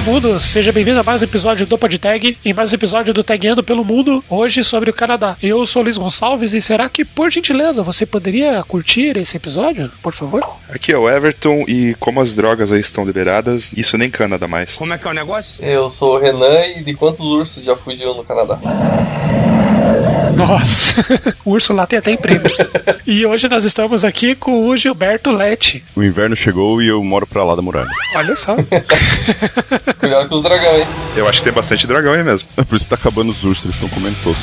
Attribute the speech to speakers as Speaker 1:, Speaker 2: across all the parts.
Speaker 1: mundo, seja bem-vindo a mais um episódio do PodTag e mais um episódio do Tagueando pelo Mundo, hoje sobre o Canadá. Eu sou o Luiz Gonçalves e será que, por gentileza, você poderia curtir esse episódio, por favor?
Speaker 2: Aqui é o Everton e como as drogas aí estão liberadas, isso nem Canadá mais.
Speaker 3: Como é que é o negócio?
Speaker 4: Eu sou o Renan e de quantos ursos já fugiu no Canadá?
Speaker 1: Nossa, o urso lá tem até emprego. E hoje nós estamos aqui com o Gilberto Letti.
Speaker 5: O inverno chegou e eu moro pra lá da muralha.
Speaker 1: Olha só.
Speaker 4: Cuidado com os dragões, hein?
Speaker 2: Eu acho que tem bastante dragão aí mesmo.
Speaker 5: É por isso que tá acabando os ursos, eles estão comendo todos.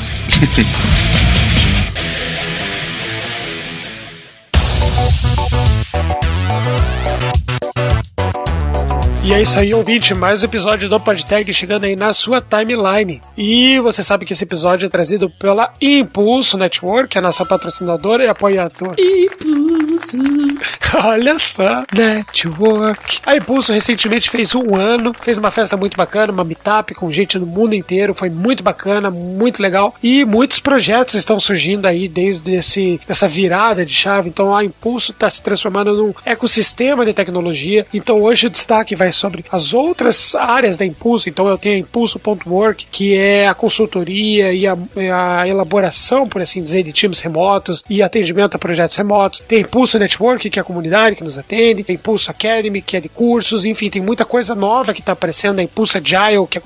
Speaker 1: E é isso aí, ouvinte, mais um episódio do PodTag chegando aí na sua timeline. E você sabe que esse episódio é trazido pela Impulso Network, a nossa patrocinadora e apoiadora. Impulso, olha só, Network. A Impulso recentemente fez 1 ano, fez uma festa muito bacana, uma meetup com gente do mundo inteiro, foi muito bacana, muito legal. E muitos projetos estão surgindo aí desde essa virada de chave. Então a Impulso está se transformando num ecossistema de tecnologia. Então hoje o destaque vai sobre as outras áreas da Impulso. Então eu tenho a Impulso.work, que é a consultoria e a elaboração, por assim dizer, de times remotos e atendimento a projetos remotos. Tem a Impulso Network, que é a comunidade que nos atende. Tem a Impulso Academy, que é de cursos. Enfim, tem muita coisa nova que está aparecendo. A Impulso Agile, que é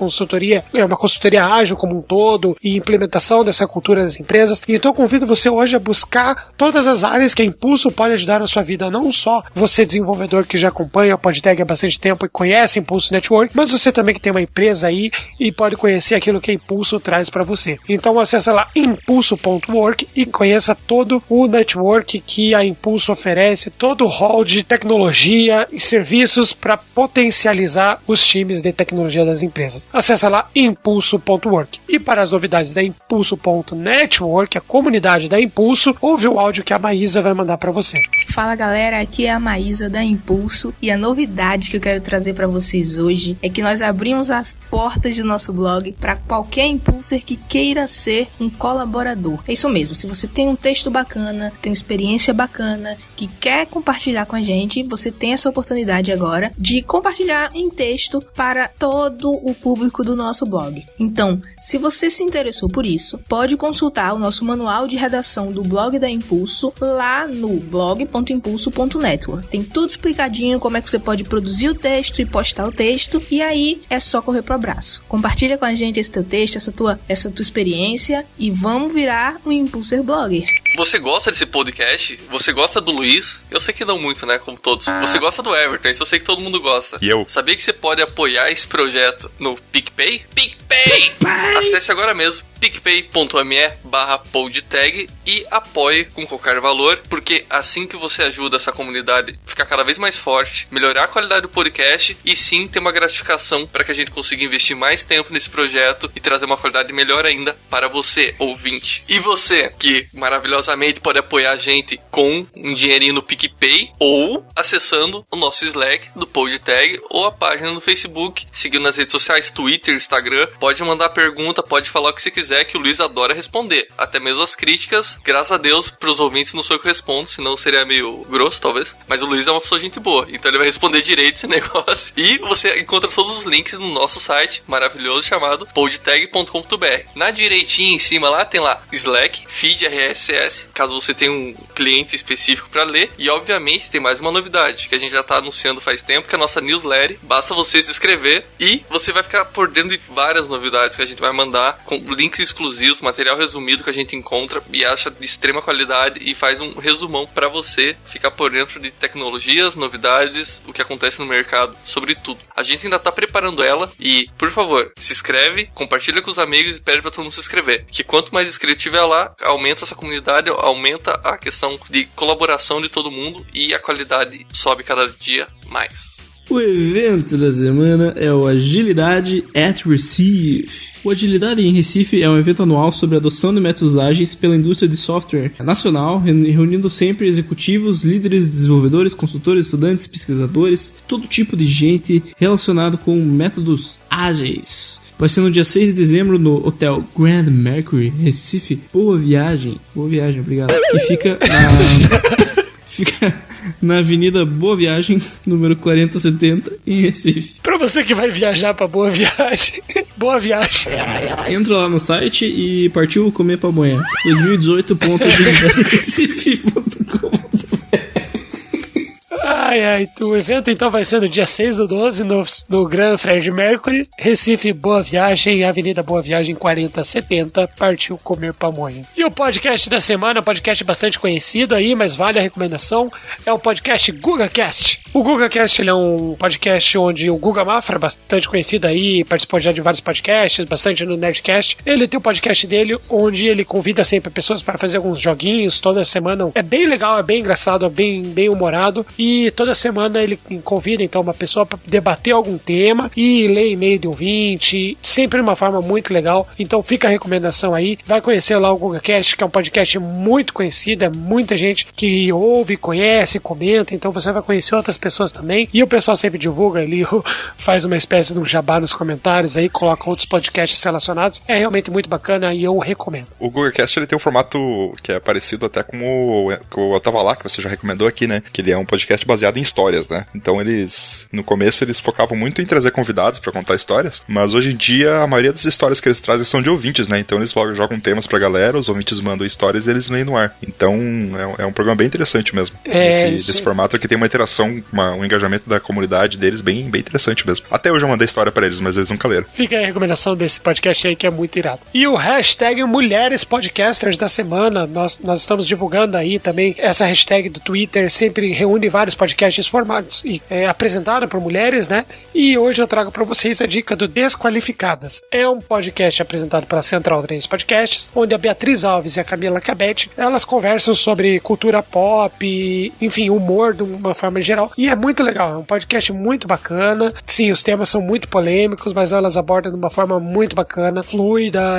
Speaker 1: uma consultoria ágil como um todo e implementação dessa cultura das empresas. Então eu convido você hoje a buscar todas as áreas que a Impulso pode ajudar na sua vida. Não só você, desenvolvedor que já acompanha o PodTag há bastante tempo e conhece Impulso Network, mas você também que tem uma empresa aí e pode conhecer aquilo que a Impulso traz para você. Então acessa lá impulso.work e conheça todo o network que a Impulso oferece, todo o hall de tecnologia e serviços para potencializar os times de tecnologia das empresas. Acessa lá impulso.work. E para as novidades da impulso.network, a comunidade da Impulso, ouve o áudio que a Maísa vai mandar para você.
Speaker 6: Fala galera, aqui é a Maísa da Impulso e a novidade que eu quero trazer para vocês hoje é que nós abrimos as portas do nosso blog para qualquer impulser que queira ser um colaborador. É isso mesmo, se você tem um texto bacana, tem uma experiência bacana, que quer compartilhar com a gente, você tem essa oportunidade agora de compartilhar em texto para todo o público do nosso blog. Então, se você se interessou por isso, pode consultar o nosso manual de redação do blog da Impulso lá no blog.impulso.network. Tem tudo explicadinho, como é que você pode produzir o texto e postar o texto, e aí é só correr pro abraço. Compartilha com a gente esse teu texto, essa tua experiência, e vamos virar um Impulser Blogger.
Speaker 7: Você gosta desse podcast? Você gosta do Luiz? Eu sei que não muito, né? Como todos. Você gosta do Everton? Isso eu sei que todo mundo gosta.
Speaker 2: E eu?
Speaker 7: Sabia que você pode apoiar esse projeto no PicPay? PicPay! Acesse agora mesmo picpay.me/podtag e apoie com qualquer valor, porque assim que você ajuda essa comunidade a ficar cada vez mais forte, melhorar a qualidade do podcast e sim ter uma gratificação para que a gente consiga investir mais tempo nesse projeto e trazer uma qualidade melhor ainda para você, ouvinte. E você, que maravilhosamente pode apoiar a gente com um dinheirinho no PicPay ou acessando o nosso Slack do PodTag ou a página no Facebook, seguindo nas redes sociais, Twitter, Instagram. Pode mandar pergunta, pode falar o que você quiser, que o Luiz adora responder. Até mesmo as críticas, graças a Deus, pros ouvintes não sou eu que respondo, senão seria meio grosso, talvez. Mas o Luiz é uma pessoa gente boa, então ele vai responder direito esse negócio. E você encontra todos os links no nosso site maravilhoso chamado podtag.com.br. Na direitinha em cima lá tem lá Slack, feed RSS, caso você tenha um cliente específico para ler. E obviamente tem mais uma novidade que a gente já tá anunciando faz tempo, que é a nossa newsletter. Basta você se inscrever e você vai ficar por dentro de várias novidades que a gente vai mandar, com links exclusivos, material resumido que a gente encontra e acha de extrema qualidade e faz um resumão para você ficar por dentro de tecnologias, novidades, o que acontece no mercado, sobre tudo. A gente ainda tá preparando ela e, por favor, se inscreve, compartilha com os amigos e pede pra todo mundo se inscrever. Que quanto mais inscrito tiver lá, aumenta essa comunidade, aumenta a questão de colaboração de todo mundo e a qualidade sobe cada dia mais.
Speaker 8: O evento da semana é o Agilidade at Recife. O Agilidade em Recife é um evento anual sobre a adoção de métodos ágeis pela indústria de software nacional, reunindo sempre executivos, líderes, desenvolvedores, consultores, estudantes, pesquisadores, todo tipo de gente relacionado com métodos ágeis. Vai ser no dia 6 de dezembro no Hotel Grand Mercury, Recife. Boa viagem, obrigado. Que fica na Avenida Boa Viagem, número 4070, em Recife.
Speaker 1: Pra você que vai viajar pra Boa Viagem, boa viagem.
Speaker 8: Entra lá no site e partiu comer pamonha. 2018.recife.com.
Speaker 1: Ai, o evento então vai ser no dia 6/12 no Grand Fred Mercury, Recife, Boa Viagem, Avenida Boa Viagem 4070, partiu comer pamonha. E o podcast da semana, um podcast bastante conhecido aí, mas vale a recomendação, é o podcast GugaCast. O GugaCast, ele é um podcast onde o Guga Mafra, bastante conhecido aí, participou já de vários podcasts, bastante no Nerdcast. Ele tem o podcast dele, onde ele convida sempre pessoas para fazer alguns joguinhos toda semana. É bem legal, é bem engraçado, é bem humorado. E toda semana ele convida então uma pessoa para debater algum tema e ler e-mail de ouvinte, sempre de uma forma muito legal. Então fica a recomendação aí, vai conhecer lá o GugaCast, que é um podcast muito conhecido, é muita gente que ouve, conhece, comenta, então você vai conhecer outras pessoas também. E o pessoal sempre divulga ali, faz uma espécie de um jabá nos comentários aí, coloca outros podcasts relacionados. É realmente muito bacana e eu recomendo.
Speaker 2: O GugaCast, ele tem um formato que é parecido até com o Eu Tava Lá, que você já recomendou aqui, né? Que ele é um podcast baseado em histórias, né? Então no começo eles focavam muito em trazer convidados pra contar histórias, mas hoje em dia a maioria das histórias que eles trazem são de ouvintes, né? Então eles jogam temas pra galera, os ouvintes mandam histórias e eles leem no ar. Então é um programa bem interessante mesmo. Desse formato que tem uma interação, um engajamento da comunidade deles bem interessante mesmo. Até hoje eu mandei história pra eles, mas eles nunca leram.
Speaker 1: Fica aí a recomendação desse podcast aí que é muito irado. E o hashtag Mulheres Podcasters da semana, nós estamos divulgando aí também essa hashtag do Twitter, sempre reúne vários podcasts formados e apresentado por mulheres, né? E hoje eu trago pra vocês a dica do Desqualificadas. É um podcast apresentado pela Central 3 Podcasts, onde a Beatriz Alves e a Camila Cabete, elas conversam sobre cultura pop, enfim, humor de uma forma geral. E é muito legal, é um podcast muito bacana. Sim, os temas são muito polêmicos, mas elas abordam de uma forma muito bacana, fluida,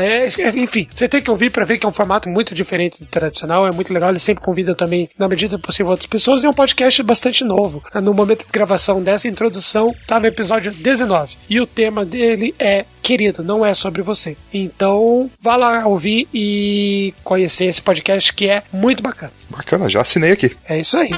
Speaker 1: enfim, você tem que ouvir pra ver que é um formato muito diferente do tradicional, é muito legal. Eles sempre convidam também, na medida do possível, outras pessoas, e é um podcast bastante novo. No momento de gravação dessa introdução, tá no episódio 19. E o tema dele é Querido, não é sobre você. Então, vá lá ouvir e conhecer esse podcast que é muito bacana.
Speaker 2: Bacana, já assinei aqui.
Speaker 1: É isso aí.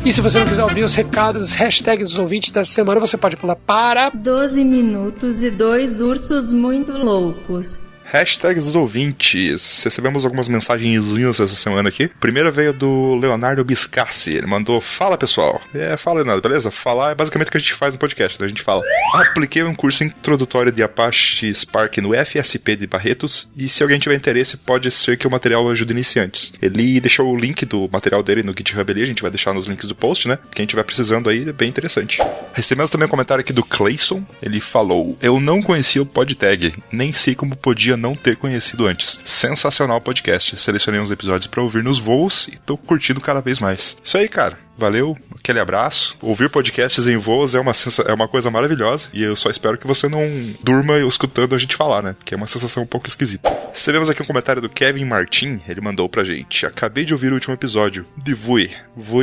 Speaker 1: E se você não quiser ouvir os recados, as hashtags dos ouvintes dessa semana, você pode pular para
Speaker 3: 12 minutos e 2 ursos muito loucos.
Speaker 2: Hashtags dos ouvintes. Recebemos algumas mensagenzinhas essa semana aqui. A primeira veio do Leonardo Biscassi. Ele mandou: fala, pessoal. Fala, Leonardo, beleza? Falar é basicamente o que a gente faz no podcast, né? A gente fala: apliquei um curso introdutório de Apache Spark no FSP de Barretos e se alguém tiver interesse, pode ser que o material ajude iniciantes. Ele deixou o link do material dele no GitHub ali, a gente vai deixar nos links do post, né? Quem estiver precisando aí, é bem interessante. Recebemos também um comentário aqui do Clayson. Ele falou: eu não conhecia o PodTag, nem sei como podia não ter conhecido antes. Sensacional podcast. Selecionei uns episódios pra ouvir nos voos e tô curtindo cada vez mais. Isso aí, cara. Valeu, aquele abraço. Ouvir podcasts em voos é uma coisa maravilhosa e eu só espero que você não durma escutando a gente falar, né? Que é uma sensação um pouco esquisita. Recebemos aqui um comentário do Kevin Martin. Ele mandou pra gente: acabei de ouvir o último episódio de Vui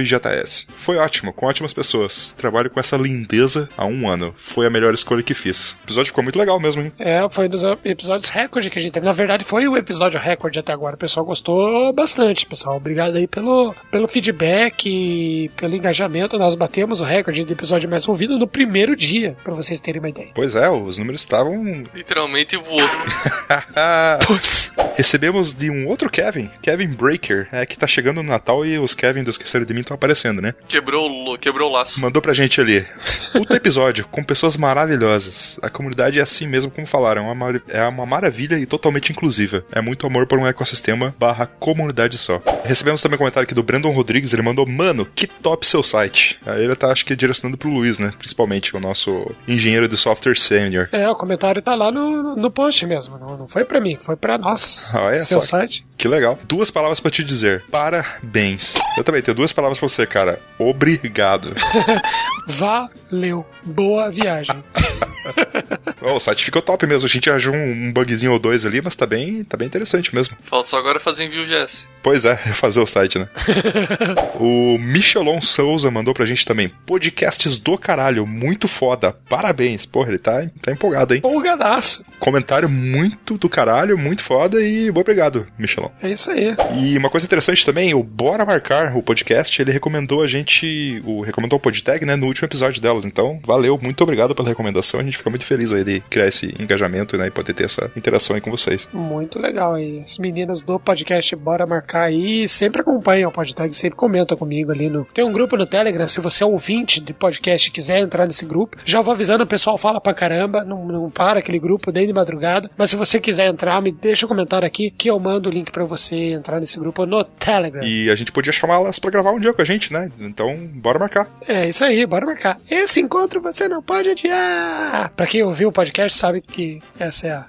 Speaker 2: JS. Foi ótimo, com ótimas pessoas. Trabalho com essa lindeza há 1 ano. Foi a melhor escolha que fiz. O episódio ficou muito legal mesmo, hein?
Speaker 1: Foi um dos episódios recorde que a gente teve. Na verdade, foi o episódio recorde até agora. O pessoal gostou bastante, pessoal. Obrigado aí pelo feedback e pelo engajamento. Nós batemos o recorde de episódio mais ouvido no primeiro dia, pra vocês terem uma ideia.
Speaker 2: Pois é, os números estavam...
Speaker 7: literalmente voou.
Speaker 2: Putz. Recebemos de um outro Kevin Breaker, que tá chegando no Natal e os Kevin do Esqueceram de Mim estão aparecendo, né?
Speaker 7: Quebrou o laço.
Speaker 2: Mandou pra gente ali: puta episódio, com pessoas maravilhosas. A comunidade é assim mesmo como falaram, é uma maravilha e totalmente inclusiva. É muito amor por um ecossistema / comunidade só. Recebemos também um comentário aqui do Brandon Rodrigues. Ele mandou: mano, que top seu site. Aí ele tá, acho que, direcionando pro Luiz, né? Principalmente, o nosso engenheiro de software senior.
Speaker 1: O comentário tá lá no post mesmo. Não foi pra mim, foi pra nós. Seu site.
Speaker 2: Que legal. 2 palavras pra te dizer: parabéns. Eu também tenho 2 palavras pra você, cara: obrigado.
Speaker 1: Valeu. Boa viagem.
Speaker 2: O site ficou top mesmo. A gente arranjou um bugzinho ou dois ali, mas tá bem interessante mesmo.
Speaker 7: Falta só agora fazer envio GS.
Speaker 2: Pois é, fazer o site, né? O Michelon Souza mandou pra gente também. Podcasts do caralho, muito foda. Parabéns. Porra, ele tá empolgado, hein?
Speaker 1: Empolgadaço.
Speaker 2: Comentário muito do caralho, muito foda e obrigado, Michelon.
Speaker 1: É isso aí.
Speaker 2: E uma coisa interessante também, o Bora Marcar, o podcast, ele recomendou recomendou o PodTag, né, no último episódio delas. Então, valeu, muito obrigado pela recomendação. A gente fica muito feliz aí de criar esse engajamento, né, e poder ter essa interação aí com vocês.
Speaker 1: Muito legal aí. As meninas do podcast Bora Marcar aí sempre acompanham o PodTag, sempre comentam comigo ali no... Tem um grupo no Telegram, se você é ouvinte de podcast e quiser entrar nesse grupo, já vou avisando, o pessoal fala pra caramba, não para aquele grupo nem de madrugada, mas se você quiser entrar, me deixa um comentário aqui que eu mando o link pra você entrar nesse grupo no Telegram.
Speaker 2: E a gente podia chamá-las pra gravar um dia com a gente, né? Então, bora marcar.
Speaker 1: É isso aí, bora marcar. Esse encontro você não pode adiar! Pra quem ouviu o podcast sabe que essa é a...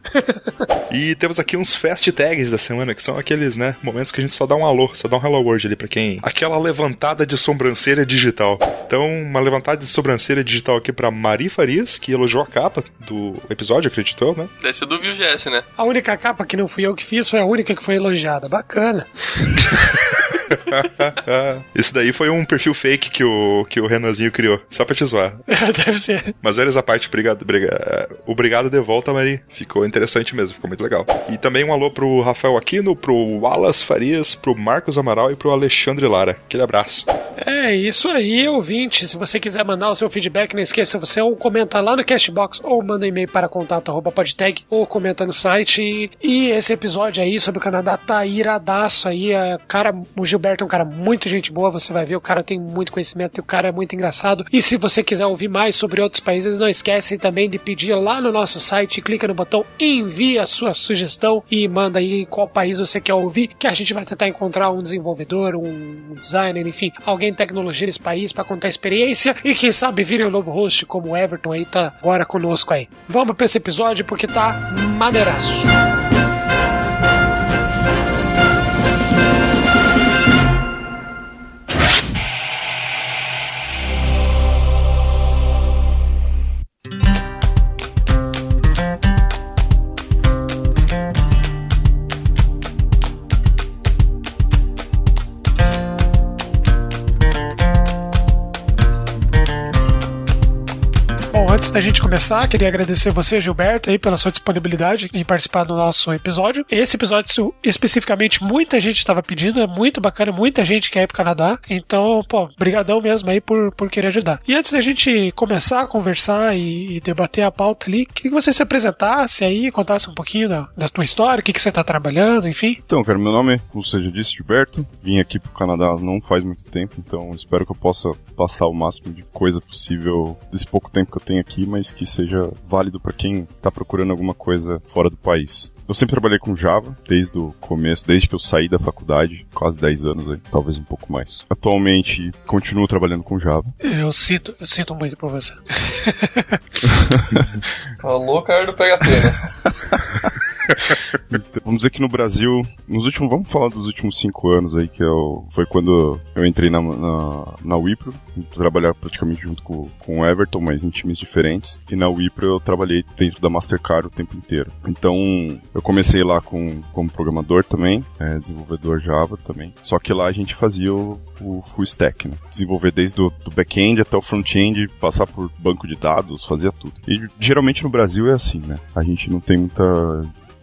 Speaker 2: E temos aqui uns fast tags da semana, que são aqueles, né, momentos que a gente só dá um alô, só dá um hello world ali pra quem... Aquela levantada de sobrancelha digital. Então, uma levantada de sobrancelha digital aqui pra Mari Farias, que elogiou a capa do episódio, acredito eu, né?
Speaker 7: Deve ser do Envio GS, né?
Speaker 1: A única capa que não fui eu que fiz foi a única que foi elogiada. Bacana.
Speaker 2: Esse daí foi um perfil fake que o Renanzinho criou, só pra te zoar.
Speaker 1: Deve ser.
Speaker 2: Mas velhos à parte, obrigado de volta, Mari. Ficou interessante mesmo, ficou muito legal. E também um alô pro Rafael Aquino, pro Wallace Farias, pro Marcos Amaral e pro Alexandre Lara. Aquele abraço.
Speaker 1: É isso aí, ouvinte. Se você quiser mandar o seu feedback, não esqueça, você ou comenta lá no Castbox, ou manda um e-mail para contato@podtag, ou comenta no site. E esse episódio aí sobre o Canadá tá iradaço aí. O Gilberto é um cara muito gente boa, você vai ver, o cara tem muito conhecimento e o cara é muito engraçado. E se você quiser ouvir mais sobre outros países, não esquece também de pedir lá no nosso site, clica no botão envia a sua sugestão e manda aí qual país você quer ouvir, que a gente vai tentar encontrar um desenvolvedor, um designer, enfim, alguém de tecnologia nesse país para contar a experiência e quem sabe virem um novo host como o Everton aí tá agora conosco aí. Vamos pra esse episódio porque tá maneiraço. Antes da gente começar, queria agradecer você, Gilberto, aí pela sua disponibilidade em participar do nosso episódio. Esse episódio, especificamente, muita gente estava pedindo, é muito bacana, muita gente quer ir pro Canadá. Então, brigadão mesmo aí por querer ajudar. E antes da gente começar a conversar e debater a pauta ali, queria que você se apresentasse aí, contasse um pouquinho da tua história, o que você tá trabalhando, enfim.
Speaker 5: Então, cara, meu nome, como você já disse, Gilberto. Vim aqui pro Canadá não faz muito tempo, então espero que eu possa passar o máximo de coisa possível desse pouco tempo que eu tenho aqui, mas que seja válido para quem tá procurando alguma coisa fora do país. Eu sempre trabalhei com Java, desde o começo, desde que eu saí da faculdade, quase 10 anos aí, talvez um pouco mais. Atualmente, continuo trabalhando com Java.
Speaker 1: Eu sinto muito por você.
Speaker 4: Falou, cara do PHP, né?
Speaker 5: Vamos dizer que no Brasil, vamos falar dos últimos 5 anos aí, foi quando eu entrei na Wipro, trabalhar praticamente junto com o Everton, mas em times diferentes, e na Wipro eu trabalhei dentro da Mastercard o tempo inteiro. Então, eu comecei lá como programador também, desenvolvedor Java também, só que lá a gente fazia o full stack, né? Desenvolver desde o back-end até o front-end, passar por banco de dados, fazia tudo. E geralmente no Brasil é assim, né? A gente não tem muita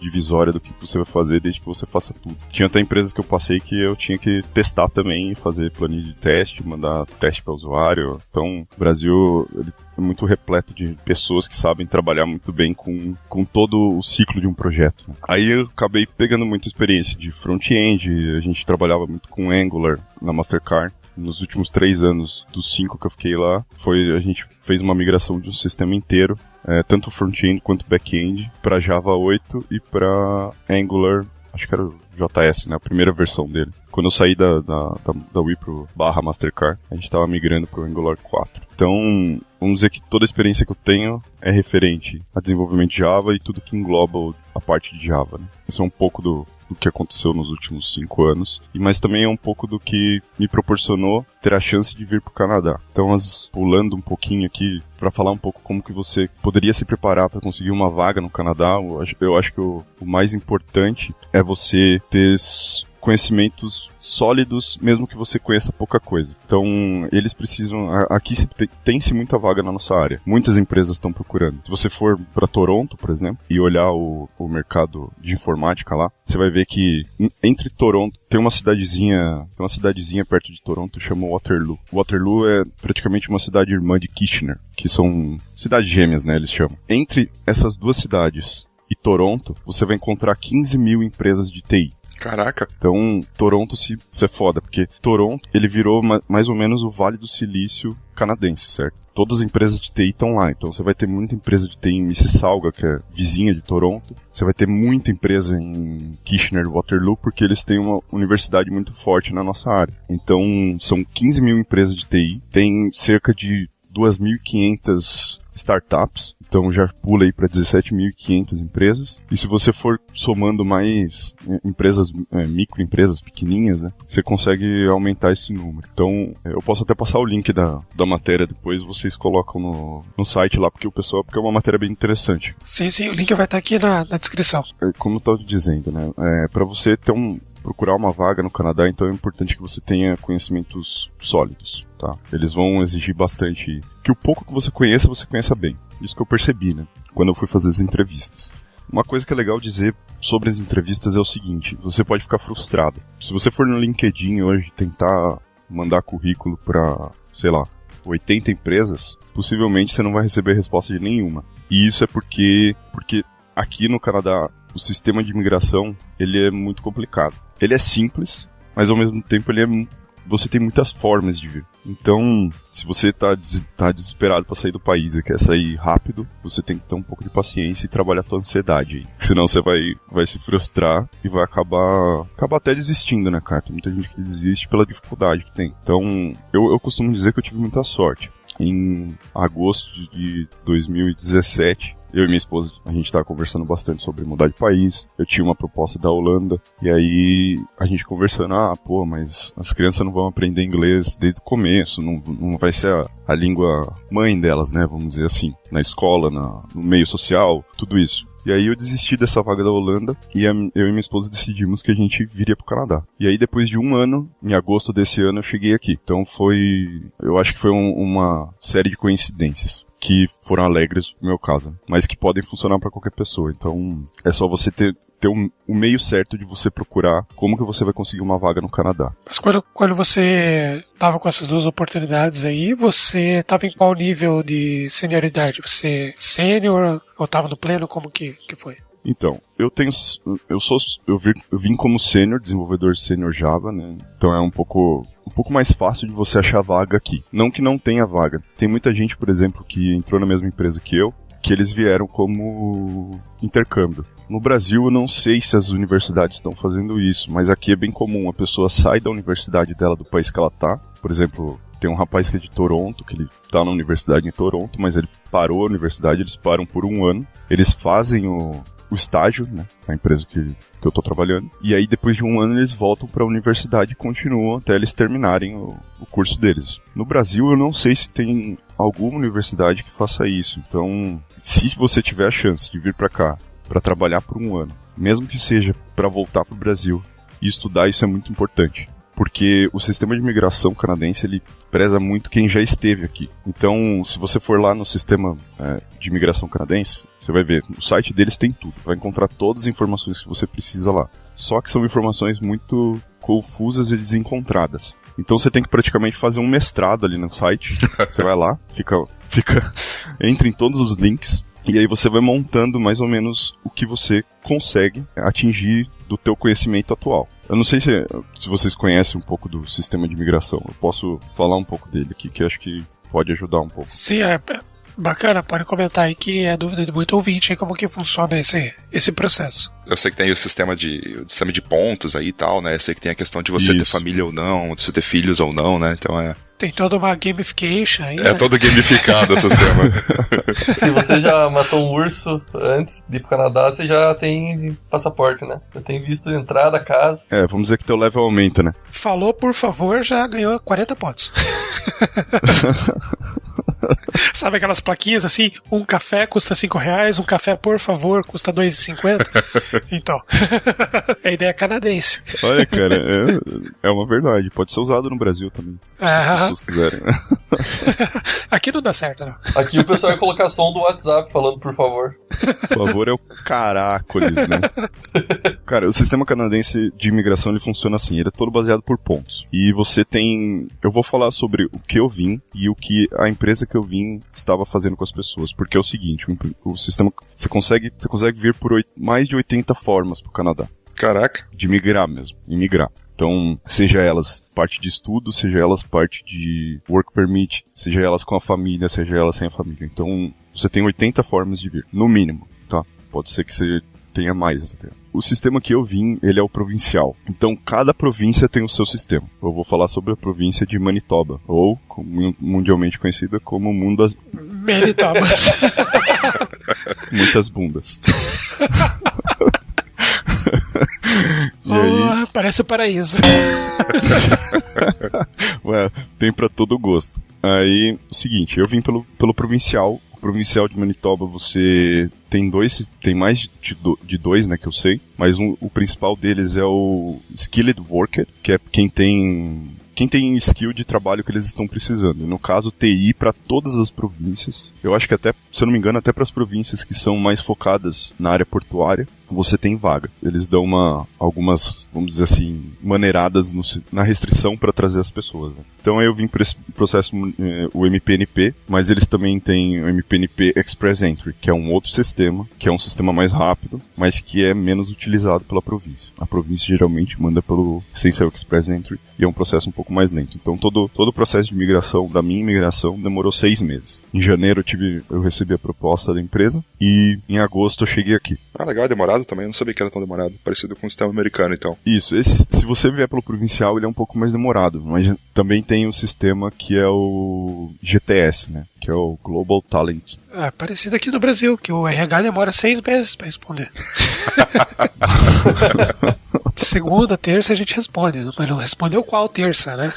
Speaker 5: divisória do que você vai fazer desde que você faça tudo. Tinha até empresas que eu passei que eu tinha que testar também, fazer planilha de teste, mandar teste para o usuário. Então, o Brasil ele é muito repleto de pessoas que sabem trabalhar muito bem com todo o ciclo de um projeto, né? Aí eu acabei pegando muita experiência de front-end, a gente trabalhava muito com Angular na Mastercard. Nos últimos 3 anos, dos 5 que eu fiquei lá, a gente fez uma migração de um sistema inteiro, tanto front-end quanto back-end, para Java 8 e para Angular, acho que era o JS, né, a primeira versão dele. Quando eu saí da Wipro / Mastercard, a gente estava migrando para o Angular 4. Então, vamos dizer que toda a experiência que eu tenho é referente a desenvolvimento de Java e tudo que engloba a parte de Java, né? Isso é um pouco do que aconteceu nos últimos 5 anos, mas também é um pouco do que me proporcionou ter a chance de vir para o Canadá. Então, pulando um pouquinho aqui, para falar um pouco como que você poderia se preparar para conseguir uma vaga no Canadá, eu acho que o mais importante é você ter conhecimentos sólidos, mesmo que você conheça pouca coisa. Então, eles precisam... Aqui tem-se muita vaga na nossa área. Muitas empresas estão procurando. Se você for para Toronto, por exemplo, e olhar o mercado de informática lá, você vai ver que entre Toronto, tem uma cidadezinha perto de Toronto, chama Waterloo. Waterloo é praticamente uma cidade irmã de Kitchener, que são cidades gêmeas, né, eles chamam. Entre essas duas cidades e Toronto, você vai encontrar 15 mil empresas de TI.
Speaker 2: Caraca.
Speaker 5: Então, Toronto isso é foda, porque Toronto, ele virou mais ou menos o Vale do Silício canadense, certo? Todas as empresas de TI estão lá, então você vai ter muita empresa de TI em Mississauga, que é vizinha de Toronto. Você vai ter muita empresa em Kitchener, Waterloo, porque eles têm uma universidade muito forte na nossa área. Então, são 15 mil empresas de TI, tem cerca de 2.500 startups, então já pula aí para 17.500 empresas. E se você for somando mais empresas, microempresas pequenininhas, né, você consegue aumentar esse número. Então, eu posso até passar o link da matéria depois, vocês colocam no site lá, porque é uma matéria bem interessante.
Speaker 1: Sim, o link vai estar aqui na descrição.
Speaker 5: Como eu estava dizendo, né, para você procurar uma vaga no Canadá, então é importante que você tenha conhecimentos sólidos, tá? Eles vão exigir bastante que o pouco que você conheça bem. Isso que eu percebi, né? Quando eu fui fazer as entrevistas. Uma coisa que é legal dizer sobre as entrevistas é o seguinte: você pode ficar frustrado. Se você for no LinkedIn hoje tentar mandar currículo para, sei lá, 80 empresas, possivelmente você não vai receber resposta de nenhuma. E isso é porque aqui no Canadá o sistema de imigração, ele é muito complicado. Ele é simples, mas ao mesmo tempo você tem muitas formas de vir. Então, se você tá desesperado para sair do país e quer sair rápido, você tem que ter um pouco de paciência e trabalhar a tua ansiedade aí. Senão você vai se frustrar e vai acabar até desistindo, né, cara? Tem muita gente que desiste pela dificuldade que tem. Então, eu costumo dizer que eu tive muita sorte. Em agosto de 2017, eu e minha esposa, a gente tava conversando bastante sobre mudar de país. Eu tinha uma proposta da Holanda. E aí, a gente conversando, mas as crianças não vão aprender inglês desde o começo. Não vai ser a língua mãe delas, né? Vamos dizer assim. Na escola, no meio social, tudo isso. E aí eu desisti dessa vaga da Holanda e eu e minha esposa decidimos que a gente viria pro Canadá. E aí depois de um ano, em agosto desse ano, eu cheguei aqui. Então eu acho que foi uma série de coincidências que foram alegres no meu caso, mas que podem funcionar para qualquer pessoa. Então é só você ter o meio certo de você procurar como que você vai conseguir uma vaga no Canadá.
Speaker 1: Mas quando você estava com essas duas oportunidades aí, você estava em qual nível de senioridade? Você sênior ou estava no pleno? Como que foi?
Speaker 5: Então, eu vim como sênior, desenvolvedor sênior Java, né? Então é um pouco mais fácil de você achar vaga aqui. Não que não tenha vaga. Tem muita gente, por exemplo, que entrou na mesma empresa que eu, que eles vieram como intercâmbio. No Brasil, eu não sei se as universidades estão fazendo isso, mas aqui é bem comum. A pessoa sai da universidade dela, do país que ela tá. Por exemplo, tem um rapaz que é de Toronto, que ele tá na universidade em Toronto, mas ele parou a universidade, eles param por um ano. Eles fazem o estágio, né, na empresa que eu tô trabalhando. E aí, depois de um ano, eles voltam para a universidade e continuam até eles terminarem o curso deles. No Brasil, eu não sei se tem alguma universidade que faça isso. Então, se você tiver a chance de vir para cá para trabalhar por um ano, mesmo que seja para voltar pro Brasil e estudar, isso é muito importante. Porque o sistema de imigração canadense, ele preza muito quem já esteve aqui. Então, se você for lá no sistema de imigração canadense, você vai ver, o site deles tem tudo. Vai encontrar todas as informações que você precisa lá. Só que são informações muito confusas e desencontradas. Então você tem que praticamente fazer um mestrado ali no site. Você vai lá, entra em todos os links, e aí você vai montando mais ou menos o que você consegue atingir do teu conhecimento atual. Eu não sei se vocês conhecem um pouco do sistema de imigração. Eu posso falar um pouco dele aqui, que eu acho que pode ajudar um pouco.
Speaker 1: Sim, Bacana, pode comentar aí que é dúvida de muito ouvinte aí como que funciona esse processo.
Speaker 2: Eu sei que tem o sistema de pontos aí e tal, né? Eu sei que tem a questão de você ter família ou não, de você ter filhos ou não, né? Então
Speaker 1: Tem toda uma gamification aí,
Speaker 2: né? Todo gamificado o sistema.
Speaker 4: Se você já matou um urso antes de ir pro Canadá, você já tem passaporte, né? Você tem visto de entrada, casa.
Speaker 5: Vamos dizer que teu level aumenta, né?
Speaker 1: Falou, por favor, já ganhou 40 pontos. Sabe aquelas plaquinhas assim? Um café custa R$5, um café, por favor, custa R$2,50? Então, a ideia é canadense.
Speaker 5: Olha, cara, é uma verdade. Pode ser usado no Brasil também. Se as pessoas quiserem.
Speaker 1: Aqui não dá certo, não.
Speaker 4: Aqui o pessoal vai colocar som do WhatsApp falando por favor.
Speaker 5: Por favor é o caracoles, né? Cara, o sistema canadense de imigração ele funciona assim, ele é todo baseado por pontos. E você tem... Eu vou falar sobre o que eu vim e o que a empresa que eu vim estava fazendo com as pessoas. Porque é o seguinte, o sistema... Você consegue vir por mais de 80 formas pro Canadá.
Speaker 2: Caraca.
Speaker 5: De migrar mesmo, imigrar. Então, seja elas parte de estudo, seja elas parte de work permit, seja elas com a família, seja elas sem a família. Então, você tem 80 formas de vir, no mínimo, tá? Pode ser que você tenha mais até. O sistema que eu vim, ele é o provincial. Então, cada província tem o seu sistema. Eu vou falar sobre a província de Manitoba, ou mundialmente conhecida como
Speaker 1: Manitobas.
Speaker 5: Muitas bundas.
Speaker 1: Aí... parece o paraíso.
Speaker 5: Ué, tem pra todo gosto. Aí, o seguinte, eu vim pelo provincial. O provincial de Manitoba, você tem mais de dois, né, que eu sei. Mas o principal deles é o Skilled Worker, que é quem tem skill de trabalho que eles estão precisando. No caso, TI para todas as províncias. Eu acho que até, se eu não me engano, até para as províncias que são mais focadas na área portuária, você tem vaga. Eles dão algumas, vamos dizer assim, maneiradas na restrição para trazer as pessoas. Né? Então eu vim para esse processo, o MPNP, mas eles também têm o MPNP Express Entry, que é um outro sistema, que é um sistema mais rápido, mas que é menos utilizado pela província. A província geralmente manda sem ser o Express Entry, e é um processo um pouco mais lento. Então todo o processo de migração, da minha imigração, demorou 6 meses. Em janeiro eu recebi a proposta da empresa, e em agosto eu cheguei aqui.
Speaker 2: Ah, legal, é demorado também, eu não sabia que era tão demorado. Parecido com o sistema americano, então.
Speaker 5: Isso, se você vier pelo provincial, ele é um pouco mais demorado, mas também tem o sistema que é o GTS, né? Que é o Global Talent.
Speaker 1: É parecido aqui no Brasil, que o RH demora 6 meses pra responder. Segunda, terça a gente responde, mas não respondeu qual terça, né?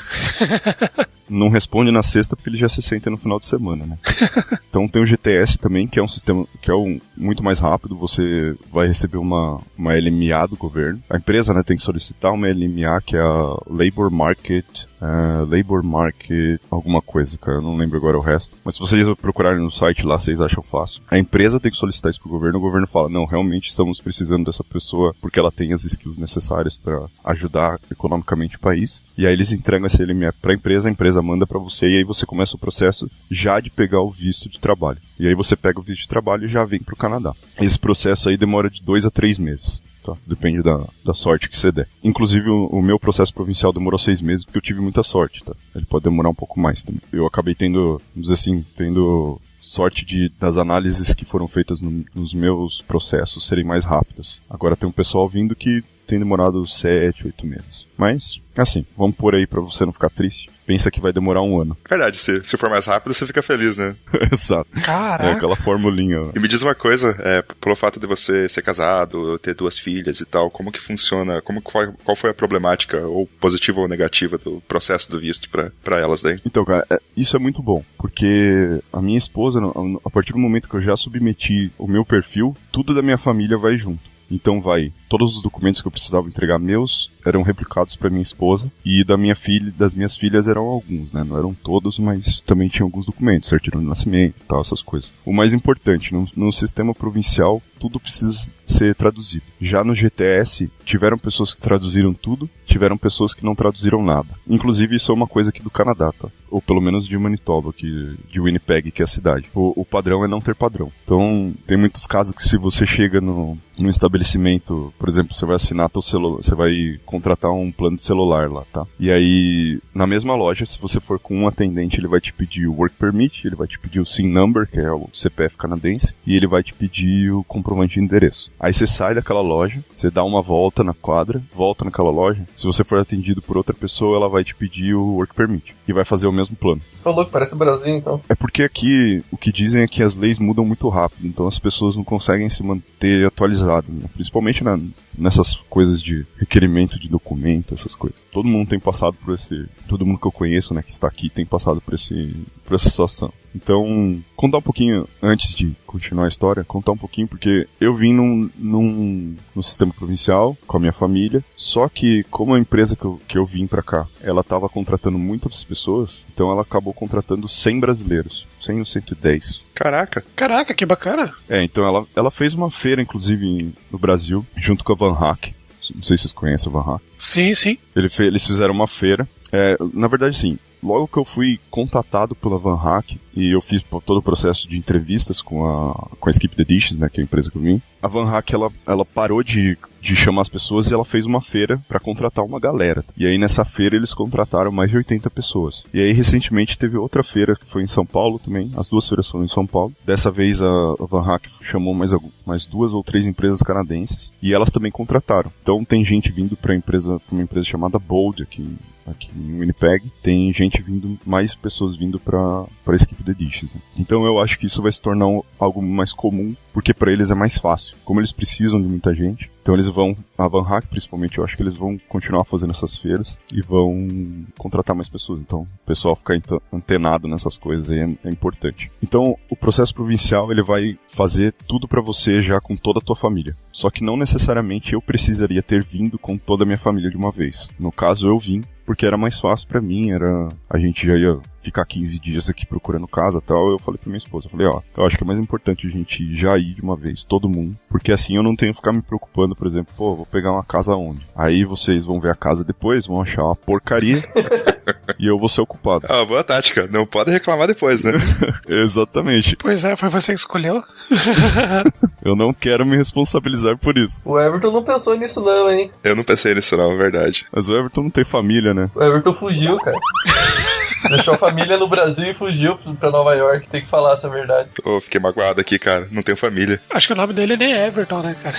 Speaker 5: Não responde na sexta porque ele já se senta no final de semana, né? Então tem o GTS também, que é um sistema que é muito mais rápido. Você vai receber uma LMA do governo. A empresa, né, tem que solicitar uma LMA, que é a Labor Market alguma coisa, cara, eu não lembro agora o resto. Mas se vocês procurarem no site lá, vocês acham fácil. A empresa tem que solicitar isso pro governo, o governo fala, não, realmente estamos precisando dessa pessoa porque ela tem as skills necessárias para ajudar economicamente o país. E aí eles entregam essa LMA pra empresa, a empresa manda pra você, e aí você começa o processo já de pegar o visto de trabalho. E aí você pega o visto de trabalho e já vem pro Canadá. Esse processo aí demora de 2 a 3 meses. Tá? Depende da sorte que você der. Inclusive, o meu processo provincial demorou 6 meses porque eu tive muita sorte, tá? Ele pode demorar um pouco mais também. Eu acabei tendo sorte das análises que foram feitas nos meus processos serem mais rápidas. Agora tem um pessoal vindo que tem demorado 7, 8 meses. Mas, assim, vamos pôr aí pra você não ficar triste. Pensa que vai demorar 1 ano.
Speaker 2: Verdade, se for mais rápido, você fica feliz, né?
Speaker 5: Exato.
Speaker 1: Caraca.
Speaker 5: É aquela formulinha.
Speaker 2: E me diz uma coisa, pelo fato de você ser casado, ter 2 filhas e tal, como que funciona, qual foi a problemática, ou positiva ou negativa, do processo do visto pra elas daí?
Speaker 5: Então, cara, isso é muito bom, porque a minha esposa, a partir do momento que eu já submeti o meu perfil, tudo da minha família vai junto. Então todos os documentos que eu precisava entregar meus eram replicados para minha esposa, e das minhas filhas eram alguns, né? Não eram todos, mas também tinha alguns documentos, certidão de nascimento e tal, essas coisas. O mais importante, no sistema provincial, tudo precisa ser traduzido. Já no GTS, tiveram pessoas que traduziram tudo, tiveram pessoas que não traduziram nada. Inclusive, isso é uma coisa aqui do Canadá, tá? Ou pelo menos de Manitoba, de Winnipeg, que é a cidade. O padrão é não ter padrão. Então, tem muitos casos que se você chega num estabelecimento, por exemplo, você vai assinar teu celular, você vai contratar um plano de celular lá, tá? E aí, na mesma loja, se você for com um atendente, ele vai te pedir o Work Permit, ele vai te pedir o SIN Number, que é o CPF canadense, e ele vai te pedir o comprovante de endereço. Aí você sai daquela loja, você dá uma volta na quadra, volta naquela loja. Se você for atendido por outra pessoa, ela vai te pedir o Work Permit e vai fazer o mesmo plano.
Speaker 4: Você falou que parece o Brasil, então.
Speaker 5: É porque aqui, o que dizem é que as leis mudam muito rápido, então as pessoas não conseguem se manter atualizadas, né? Principalmente nessas coisas de requerimento de documento, essas coisas. Todo mundo tem passado por todo mundo que eu conheço, né, que está aqui, tem passado por essa situação. Então, contar um pouquinho, antes de continuar a história, contar um pouquinho, porque eu vim no sistema provincial, com a minha família, só que como a empresa que eu vim pra cá, ela tava contratando muitas pessoas, então ela acabou contratando 100 brasileiros, 100 ou 110.
Speaker 2: Caraca,
Speaker 1: que bacana.
Speaker 5: Então ela fez uma feira, inclusive, no Brasil, junto com a Van Hack. Não sei se vocês conhecem a Van Hack.
Speaker 1: Sim, sim.
Speaker 5: Eles fizeram uma feira. Na verdade, sim. Logo que eu fui contatado pela Van Hack e eu fiz todo o processo de entrevistas com a Skip the Dishes, né, que é a empresa que eu vim, a Van Hack ela parou de chamar as pessoas e ela fez uma feira para contratar uma galera. E aí nessa feira eles contrataram mais de 80 pessoas. E aí recentemente teve outra feira que foi em São Paulo também. As duas feiras foram em São Paulo. Dessa vez a Van Hack chamou mais 2 ou 3 empresas canadenses e elas também contrataram. Então tem gente vindo para uma empresa chamada Bold aqui em Winnipeg, tem gente vindo, mais pessoas vindo pra Skip the Dishes, né? Então eu acho que isso vai se tornar algo mais comum, porque pra eles é mais fácil. Como eles precisam de muita gente, então eles vão, a Van Hack principalmente, eu acho que eles vão continuar fazendo essas feiras e vão contratar mais pessoas. Então o pessoal ficar antenado nessas coisas aí é importante. Então o processo provincial, ele vai fazer tudo pra você já com toda a tua família. Só que não necessariamente eu precisaria ter vindo com toda a minha família de uma vez. No caso eu vim porque era mais fácil pra mim, a gente já ia ficar 15 dias aqui procurando casa e tal. Eu falei pra minha esposa, eu acho que é mais importante a gente já ir de uma vez, todo mundo, porque assim eu não tenho que ficar me preocupando, por exemplo, vou pegar uma casa onde? Aí vocês vão ver a casa depois, vão achar uma porcaria e eu vou ser ocupado.
Speaker 2: Boa tática, não pode reclamar depois, né?
Speaker 5: Exatamente.
Speaker 1: Pois é, foi você que escolheu.
Speaker 5: Eu não quero me responsabilizar por isso.
Speaker 4: O Everton não pensou nisso não, hein?
Speaker 2: Eu não pensei nisso não, é verdade.
Speaker 5: Mas o Everton não tem família, né?
Speaker 4: O Everton fugiu, cara. Deixou a família no Brasil e fugiu pra Nova York. Tem que falar essa verdade.
Speaker 2: Fiquei magoado aqui, cara. Não tenho família.
Speaker 1: Acho que o nome dele nem é Everton, né, cara?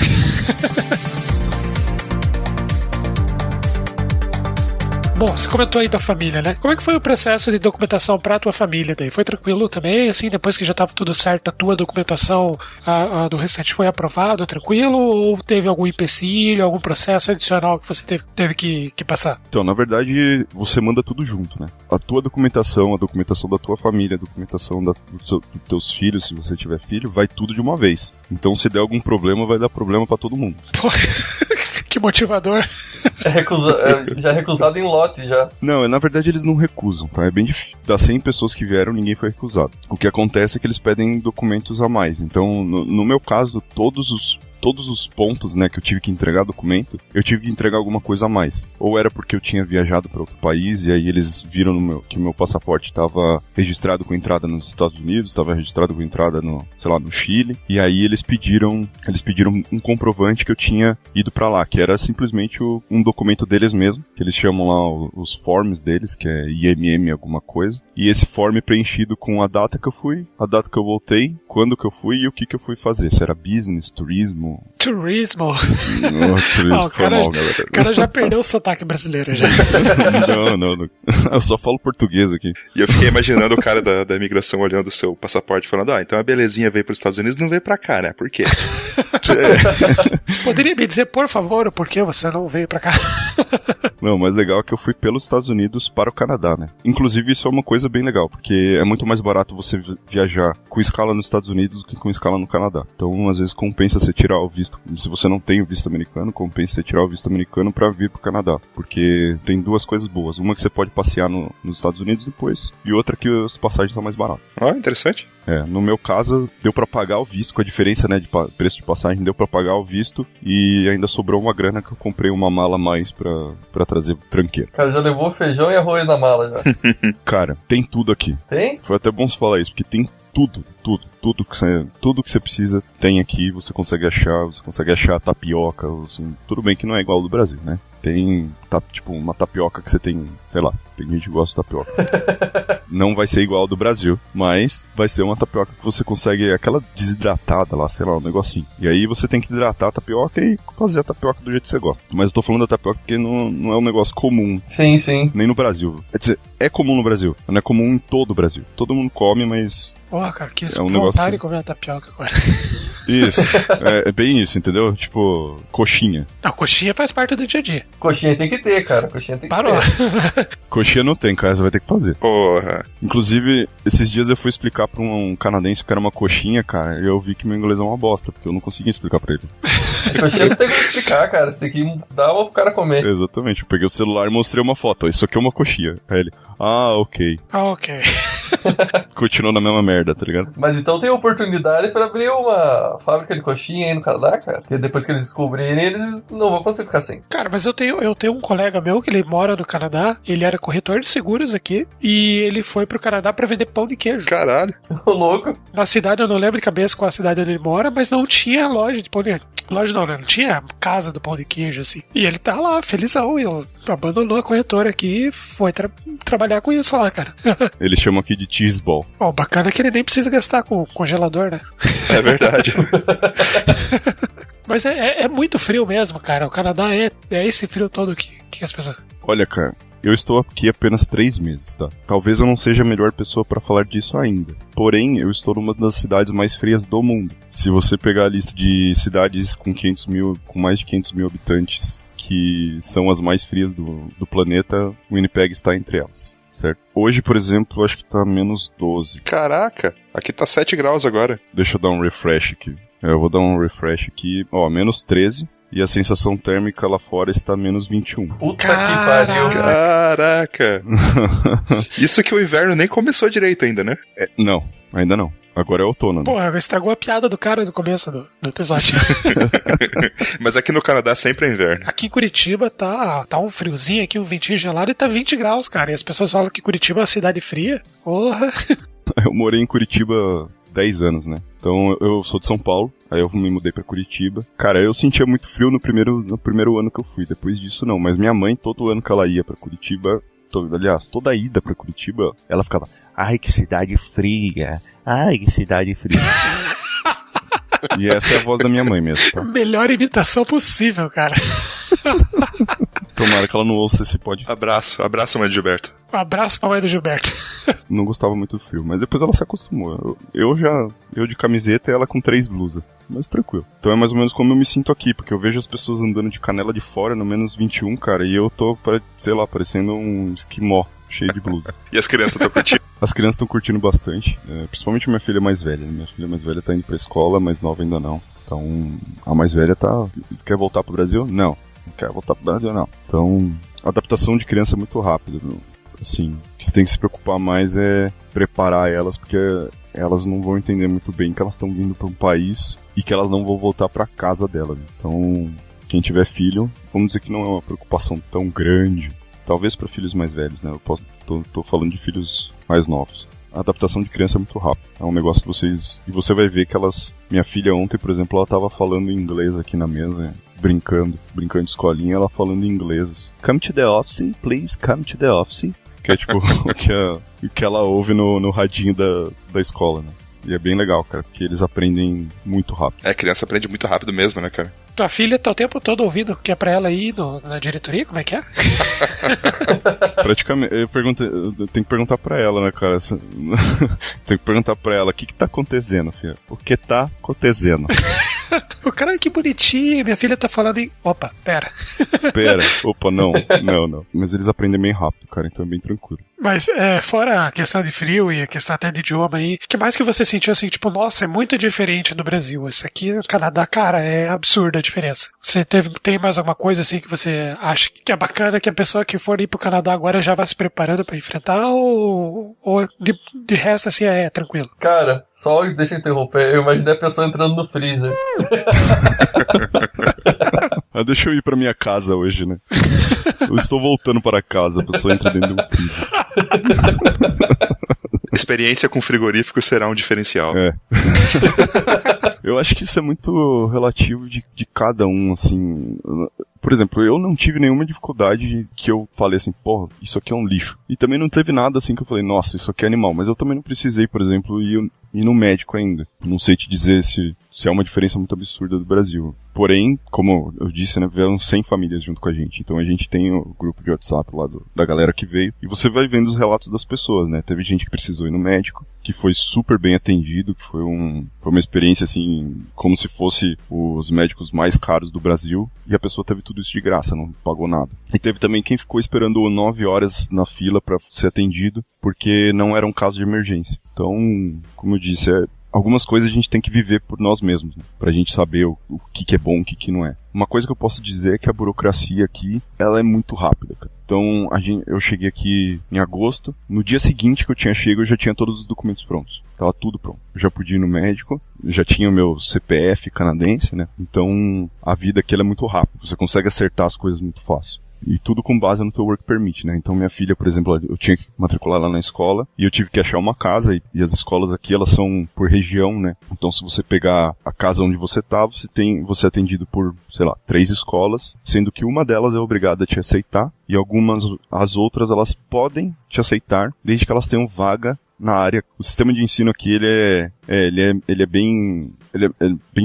Speaker 1: Bom, você comentou aí da família, né? Como é que foi o processo de documentação pra tua família daí? Foi tranquilo também? Assim, depois que já tava tudo certo, a tua documentação do restante foi aprovado, tranquilo? Ou teve algum empecilho, algum processo adicional que você teve que passar?
Speaker 5: Então, na verdade, você manda tudo junto, né? A tua documentação, a documentação da tua família, a documentação dos teus filhos, se você tiver filho, vai tudo de uma vez. Então, se der algum problema, vai dar problema pra todo mundo.
Speaker 1: Pô, que motivador.
Speaker 4: Já recusado em lote, já.
Speaker 5: Não, na verdade eles não recusam, tá? É bem difícil. Das 100 pessoas que vieram, ninguém foi recusado. O que acontece é que eles pedem documentos a mais. Então, no meu caso, todos os pontos, né, que eu tive que entregar documento, eu tive que entregar alguma coisa a mais. Ou era porque eu tinha viajado para outro país e aí eles viram que o meu passaporte estava registrado com entrada nos Estados Unidos, estava registrado com entrada no Chile, e aí eles pediram um comprovante que eu tinha ido para lá, que era simplesmente um documento deles mesmo, que eles chamam lá os forms deles, que é IMM alguma coisa, e esse form preenchido com a data que eu fui, a data que eu voltei, quando que eu fui e o que eu fui fazer, se era business, turismo.
Speaker 1: Turismo.
Speaker 5: O
Speaker 1: cara já perdeu o sotaque brasileiro já.
Speaker 5: Não. Eu só falo português aqui.
Speaker 2: E eu fiquei imaginando o cara da imigração olhando o seu passaporte falando, então a belezinha veio para os Estados Unidos, não veio pra cá, né? Por quê?
Speaker 1: Poderia me dizer, por favor, o porquê você não veio pra cá?
Speaker 5: Não, o mais legal é que eu fui pelos Estados Unidos para o Canadá, né? Inclusive, isso é uma coisa bem legal, porque é muito mais barato você viajar com escala nos Estados Unidos do que com escala no Canadá. Então, às vezes, compensa você tirar o visto. Se você não tem o visto americano, compensa você tirar o visto americano para vir pro Canadá. Porque tem duas coisas boas. Uma que você pode passear nos Estados Unidos depois, e outra que as passagens são mais baratas.
Speaker 2: Ah, interessante.
Speaker 5: No meu caso, deu pra pagar o visto, com a diferença, né, de preço de passagem, deu pra pagar o visto e ainda sobrou uma grana que eu comprei uma mala a mais pra trazer tranqueira.
Speaker 4: Cara, já levou feijão e arroz na mala já.
Speaker 5: Cara, tem tudo aqui.
Speaker 4: Tem?
Speaker 5: Foi até bom você falar isso, porque tem tudo que você precisa tem aqui, você consegue achar tapioca, assim, tudo bem que não é igual ao do Brasil, né? Tem, tipo, uma tapioca que você tem, sei lá, tem gente que gosta de tapioca. Não vai ser igual ao do Brasil, mas vai ser uma tapioca que você consegue, aquela desidratada lá, sei lá, um negocinho. E aí você tem que hidratar a tapioca e fazer a tapioca do jeito que você gosta. Mas eu tô falando da tapioca porque não é um negócio comum.
Speaker 4: Sim, sim.
Speaker 5: Nem no Brasil. Quer dizer, é comum no Brasil, mas não é comum em todo o Brasil. Todo mundo come, mas...
Speaker 1: Porra, cara, que
Speaker 5: é um negócio
Speaker 1: vontade de comer a tapioca agora.
Speaker 5: Isso, é bem isso, entendeu? Tipo, coxinha.
Speaker 1: Não, coxinha faz parte do dia a dia.
Speaker 4: Coxinha tem que ter, cara. Coxinha tem que
Speaker 1: Parou.
Speaker 4: ter.
Speaker 5: Coxinha não tem, cara, você vai ter que fazer.
Speaker 2: Porra.
Speaker 5: Inclusive, esses dias eu fui explicar pra um canadense que era uma coxinha, cara, e eu vi que meu inglês é uma bosta, porque eu não conseguia explicar pra ele.
Speaker 4: Coxinha não tem como explicar, cara. Você tem que dar uma pro cara comer.
Speaker 5: Exatamente, eu peguei o celular e mostrei uma foto. Isso aqui é uma coxinha. Aí ele, ok.
Speaker 1: Ok.
Speaker 5: Continuou na mesma merda, tá ligado?
Speaker 4: Mas então tem oportunidade pra abrir uma fábrica de coxinha aí no Canadá, cara. Porque depois que eles descobrirem, eles não vão conseguir ficar sem.
Speaker 1: Cara, mas eu tenho um colega meu que ele mora no Canadá, ele era corretor de seguros aqui, e ele foi pro Canadá pra vender pão de queijo.
Speaker 2: Caralho.
Speaker 4: Ô, louco.
Speaker 1: Na cidade, eu não lembro de cabeça qual a cidade onde ele mora, mas não tinha loja de pão de queijo. Loja não, né? Não tinha casa do pão de queijo, assim. E ele tá lá, felizão, e abandonou a corretora aqui e foi trabalhar com isso lá, cara.
Speaker 5: Eles chamam aqui de cheese ball.
Speaker 1: Ó, bacana que ele nem precisa gastar com congelador, né?
Speaker 2: É verdade.
Speaker 1: Mas é muito frio mesmo, cara. O Canadá é esse frio todo que as pessoas...
Speaker 5: Olha, cara, eu estou aqui apenas 3 meses, tá? Talvez eu não seja a melhor pessoa pra falar disso ainda. Porém, eu estou numa das cidades mais frias do mundo. Se você pegar a lista de cidades com mais de 500 mil habitantes, que são as mais frias do planeta, o Winnipeg está entre elas. Certo? Hoje, por exemplo, acho que tá menos 12.
Speaker 2: Caraca, aqui tá 7 graus agora.
Speaker 5: Deixa eu dar um refresh aqui. Eu vou dar um refresh aqui. Ó, menos 13. E a sensação térmica lá fora está menos 21.
Speaker 4: Puta que pariu.
Speaker 2: Caraca. Isso que o inverno nem começou direito ainda, né?
Speaker 5: Não, ainda não. Agora é outono, né?
Speaker 1: Pô, estragou a piada do cara no começo do episódio.
Speaker 2: Mas aqui no Canadá sempre é inverno.
Speaker 1: Aqui em Curitiba tá um friozinho aqui, um ventinho gelado e tá 20 graus, cara. E as pessoas falam que Curitiba é uma cidade fria. Porra.
Speaker 5: Eu morei em Curitiba 10 anos, né? Então eu sou de São Paulo, aí eu me mudei pra Curitiba. Cara, eu sentia muito frio no primeiro ano que eu fui. Depois disso não, mas minha mãe, todo ano que ela ia pra Curitiba... Aliás, toda a ida pra Curitiba, ela ficava, ai, que cidade fria, ai, que cidade fria. E essa é a voz da minha mãe mesmo, tá?
Speaker 1: Melhor imitação possível, cara.
Speaker 5: Tomara que ela não ouça esse podcast.
Speaker 2: Abraço, mãe de Gilberto.
Speaker 1: Um abraço pra mãe do Gilberto.
Speaker 5: Não gostava muito do frio, mas depois ela se acostumou. Eu de camiseta e ela com 3 blusas. Mas tranquilo. Então é mais ou menos como eu me sinto aqui, porque eu vejo as pessoas andando de canela de fora no menos 21, cara, e eu tô, sei lá, parecendo um esquimó cheio de blusa.
Speaker 2: E as crianças estão curtindo?
Speaker 5: As crianças estão curtindo bastante, principalmente minha filha mais velha. Minha filha mais velha tá indo pra escola, a mais nova ainda não. Então, a mais velha quer voltar pro Brasil? Não. Não quer voltar pro Brasil, não. Então, a adaptação de criança é muito rápida. Assim, o que você tem que se preocupar mais é preparar elas, porque elas não vão entender muito bem que elas estão vindo pra um país e que elas não vão voltar pra casa delas. Então, quem tiver filho, vamos dizer que não é uma preocupação tão grande. Talvez para filhos mais velhos, né? Eu tô falando de filhos mais novos. A adaptação de criança é muito rápida. É um negócio que e você vai ver que elas... Minha filha ontem, por exemplo, ela tava falando inglês aqui na mesa, brincando de escolinha, ela falando em inglês. Come to the office, please come to the office. Que é tipo o que ela ouve no radinho da escola, né? E é bem legal, cara, porque eles aprendem muito rápido.
Speaker 2: Criança aprende muito rápido mesmo, né, cara?
Speaker 1: Tua filha tá o tempo todo ouvindo que é pra ela ir na diretoria? Como é que é?
Speaker 5: Praticamente, eu tenho que perguntar pra ela, né, cara? Tem que perguntar pra ela, o que tá acontecendo, filha? O que tá acontecendo?
Speaker 1: O cara, que bonitinho, minha filha tá falando em... Opa, pera.
Speaker 5: Opa, não. Mas eles aprendem bem rápido, cara, então é bem tranquilo.
Speaker 1: Mas, fora a questão de frio e a questão até de idioma aí, o que mais que você sentiu assim, tipo, nossa, é muito diferente do Brasil. Isso aqui no Canadá, cara, é absurda a diferença. Você tem mais alguma coisa assim que você acha que é bacana que a pessoa que for ir pro Canadá agora já vai se preparando pra enfrentar ou de resto assim é tranquilo?
Speaker 4: Cara, só deixa eu interromper, eu imaginei a pessoa entrando no freezer.
Speaker 5: Deixa eu ir pra minha casa hoje, né? Eu estou voltando para casa, a pessoa entra dentro de um freezer.
Speaker 2: Experiência com frigorífico será um diferencial.
Speaker 5: Eu acho que isso é muito relativo de cada um, assim. Por exemplo, eu não tive nenhuma dificuldade que eu falei assim, porra, isso aqui é um lixo. E também não teve nada assim que eu falei, nossa, isso aqui é animal. Mas eu também não precisei, por exemplo, ir no médico ainda. Não sei te dizer se é uma diferença muito absurda do Brasil. Porém, como eu disse, né, vieram 100 famílias junto com a gente. Então a gente tem o grupo de WhatsApp lá da galera que veio. E você vai vendo os relatos das pessoas, né? Teve gente que precisou ir no médico, que foi super bem atendido, que foi uma experiência, assim, como se fosse os médicos mais caros do Brasil. E a pessoa teve tudo isso de graça, não pagou nada. E teve também quem ficou esperando 9 horas na fila pra ser atendido, porque não era um caso de emergência. Então, como eu disse, algumas coisas a gente tem que viver por nós mesmos, né? Pra gente saber o que é bom, o que não é. Uma coisa que eu posso dizer é que a burocracia aqui, ela é muito rápida, cara. Então, eu cheguei aqui em agosto, no dia seguinte que eu tinha chego, eu já tinha todos os documentos prontos. Tava tudo pronto. Eu já podia ir no médico, já tinha o meu CPF canadense, né? Então, a vida aqui ela é muito rápida. Você consegue acertar as coisas muito fácil. E tudo com base no teu work permit, né? Então minha filha, por exemplo, eu tinha que matricular lá na escola e eu tive que achar uma casa e as escolas aqui, elas são por região, né? Então se você pegar a casa onde você tá, você é atendido por, sei lá, 3 escolas, sendo que uma delas é obrigada a te aceitar e as outras, elas podem te aceitar desde que elas tenham vaga na área. O sistema de ensino aqui, ele é bem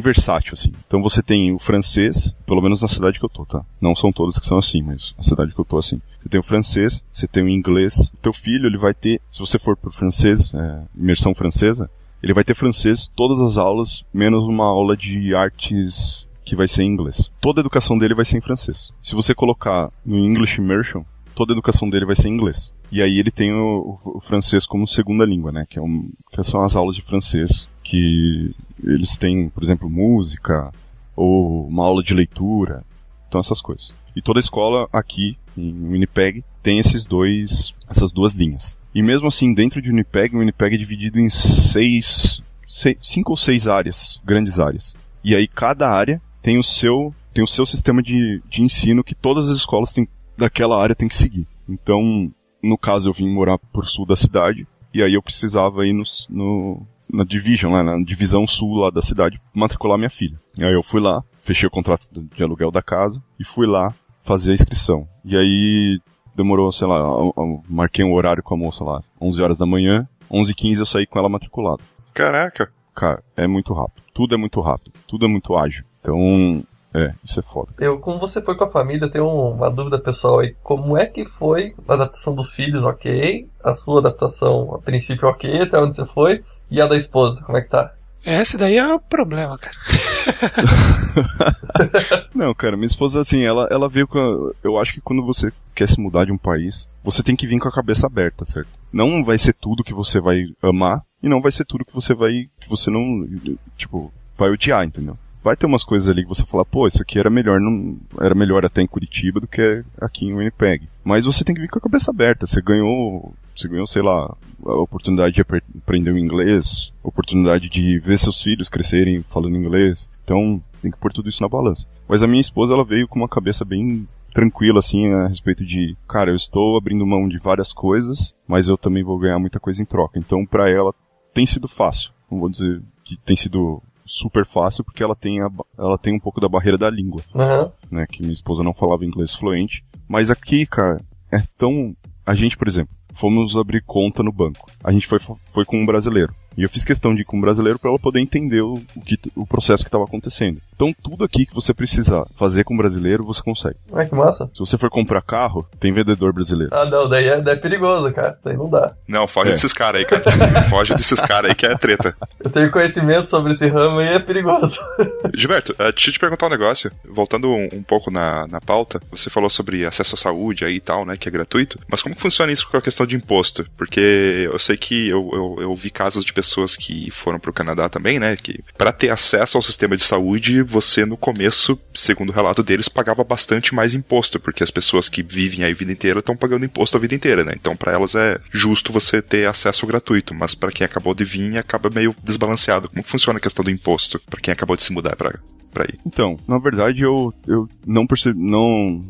Speaker 5: versátil, assim. Então você tem o francês, pelo menos na cidade que eu tô, tá? Não são todas que são assim, mas a cidade que eu tô, assim. Você tem o francês, você tem o inglês. O teu filho, ele vai ter, se você for pro francês, imersão francesa, ele vai ter francês todas as aulas, menos uma aula de artes que vai ser em inglês. Toda a educação dele vai ser em francês. Se você colocar no English Immersion, toda a educação dele vai ser em inglês. E aí ele tem o francês como segunda língua, né? Que são as aulas de francês, que eles têm, por exemplo, música, ou uma aula de leitura, então essas coisas. E toda a escola aqui, em Winnipeg, tem essas 2 linhas. E mesmo assim, dentro de Winnipeg, o Winnipeg é dividido em 5 ou 6 áreas, grandes áreas. E aí cada área tem o seu sistema de ensino que todas as escolas daquela área têm que seguir. Então, no caso, eu vim morar por sul da cidade, e aí eu precisava ir na division, lá na divisão sul lá da cidade, matricular minha filha. E aí eu fui lá, fechei o contrato de aluguel da casa, e fui lá fazer a inscrição. E aí demorou, sei lá, eu marquei um horário com a moça lá, 11 horas da manhã, 11h15 eu saí com ela matriculada.
Speaker 2: Caraca!
Speaker 5: Cara, é muito rápido. Tudo é muito rápido. Tudo é muito ágil. Então, isso é foda.
Speaker 4: Como você foi com a família, eu tenho uma dúvida pessoal aí. Como é que foi a adaptação dos filhos, ok? A sua adaptação, a princípio, ok, até onde você foi? E a da esposa, como é que tá?
Speaker 1: Esse daí é o problema, cara.
Speaker 5: Não, cara, minha esposa, assim, ela veio com... Eu acho que quando você quer se mudar de um país, você tem que vir com a cabeça aberta, certo? Não vai ser tudo que você vai amar, e não vai ser tudo que você não, tipo, vai odiar, entendeu? Vai ter umas coisas ali que você fala, pô, isso aqui era melhor até em Curitiba do que aqui em Winnipeg. Mas você tem que vir com a cabeça aberta. Você ganhou, sei lá, a oportunidade de aprender o inglês, a oportunidade de ver seus filhos crescerem falando inglês. Então, tem que pôr tudo isso na balança. Mas a minha esposa, ela veio com uma cabeça bem tranquila, assim, a respeito de, cara, eu estou abrindo mão de várias coisas, mas eu também vou ganhar muita coisa em troca. Então, pra ela, tem sido fácil. Não vou dizer que tem sido super fácil, porque ela tem um pouco da barreira da língua, né, que minha esposa não falava inglês fluente. Mas aqui, cara, a gente, por exemplo, fomos abrir conta no banco. A gente foi com um brasileiro. E eu fiz questão de ir com um brasileiro para ela poder entender o processo que estava acontecendo. Então tudo aqui que você precisa fazer com um brasileiro, você consegue.
Speaker 4: Ah, que massa.
Speaker 5: Se você for comprar carro, tem vendedor brasileiro.
Speaker 4: Ah, não, daí é perigoso, cara. Daí não dá.
Speaker 2: Não, foge desses caras aí, cara. Foge desses caras aí que é treta.
Speaker 4: Eu tenho conhecimento sobre esse ramo aí, é perigoso.
Speaker 2: Gilberto, deixa eu te perguntar um negócio. Voltando um pouco na pauta, você falou sobre acesso à saúde aí e tal, né, que é gratuito. Mas como que funciona isso com a questão de imposto? Porque eu sei que eu vi casos de pessoas que foram pro Canadá também, né, que para ter acesso ao sistema de saúde, você no começo, segundo o relato deles, pagava bastante mais imposto, porque as pessoas que vivem aí a vida inteira estão pagando imposto a vida inteira, né? Então para elas é justo você ter acesso gratuito, mas para quem acabou de vir acaba meio desbalanceado. Como que funciona a questão do imposto para quem acabou de se mudar para aí?
Speaker 5: Então, na verdade eu não percebi, não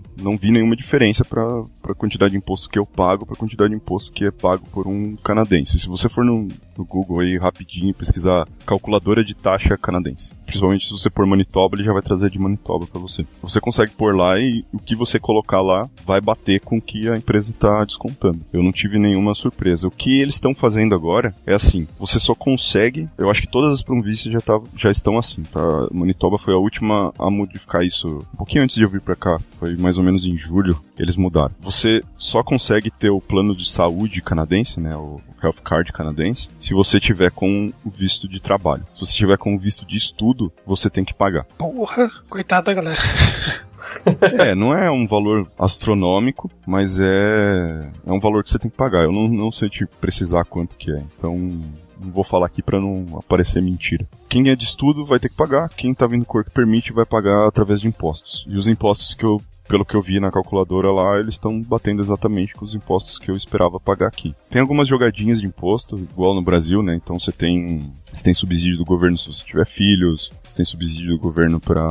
Speaker 5: vi nenhuma diferença para a quantidade de imposto que eu pago para a quantidade de imposto que é pago por um canadense. Se você for no Google aí rapidinho pesquisar calculadora de taxa canadense, principalmente se você pôr Manitoba, ele já vai trazer de Manitoba para você. Você consegue pôr lá e o que você colocar lá vai bater com o que a empresa está descontando. Eu não tive nenhuma surpresa. O que eles estão fazendo agora é assim, você só consegue, eu acho que todas as províncias já estão assim, tá? Manitoba foi a última a modificar isso um pouquinho antes de eu vir pra cá, foi mais ou menos em julho, eles mudaram. Você só consegue ter o plano de saúde canadense, né, o Health Card canadense, se você tiver com o visto de trabalho. Se você tiver com o visto de estudo, você tem que pagar.
Speaker 1: Porra, coitada da galera.
Speaker 5: Não é um valor astronômico, mas é um valor que você tem que pagar. Eu não sei te precisar quanto que é, então não vou falar aqui pra não aparecer mentira. Quem é de estudo vai ter que pagar, quem tá vindo com Work Permit vai pagar através de impostos. E os impostos pelo que eu vi na calculadora lá, eles estão batendo exatamente com os impostos que eu esperava pagar aqui. Tem algumas jogadinhas de imposto, igual no Brasil, né? Então você tem subsídio do governo se você tiver filhos, você tem subsídio do governo para,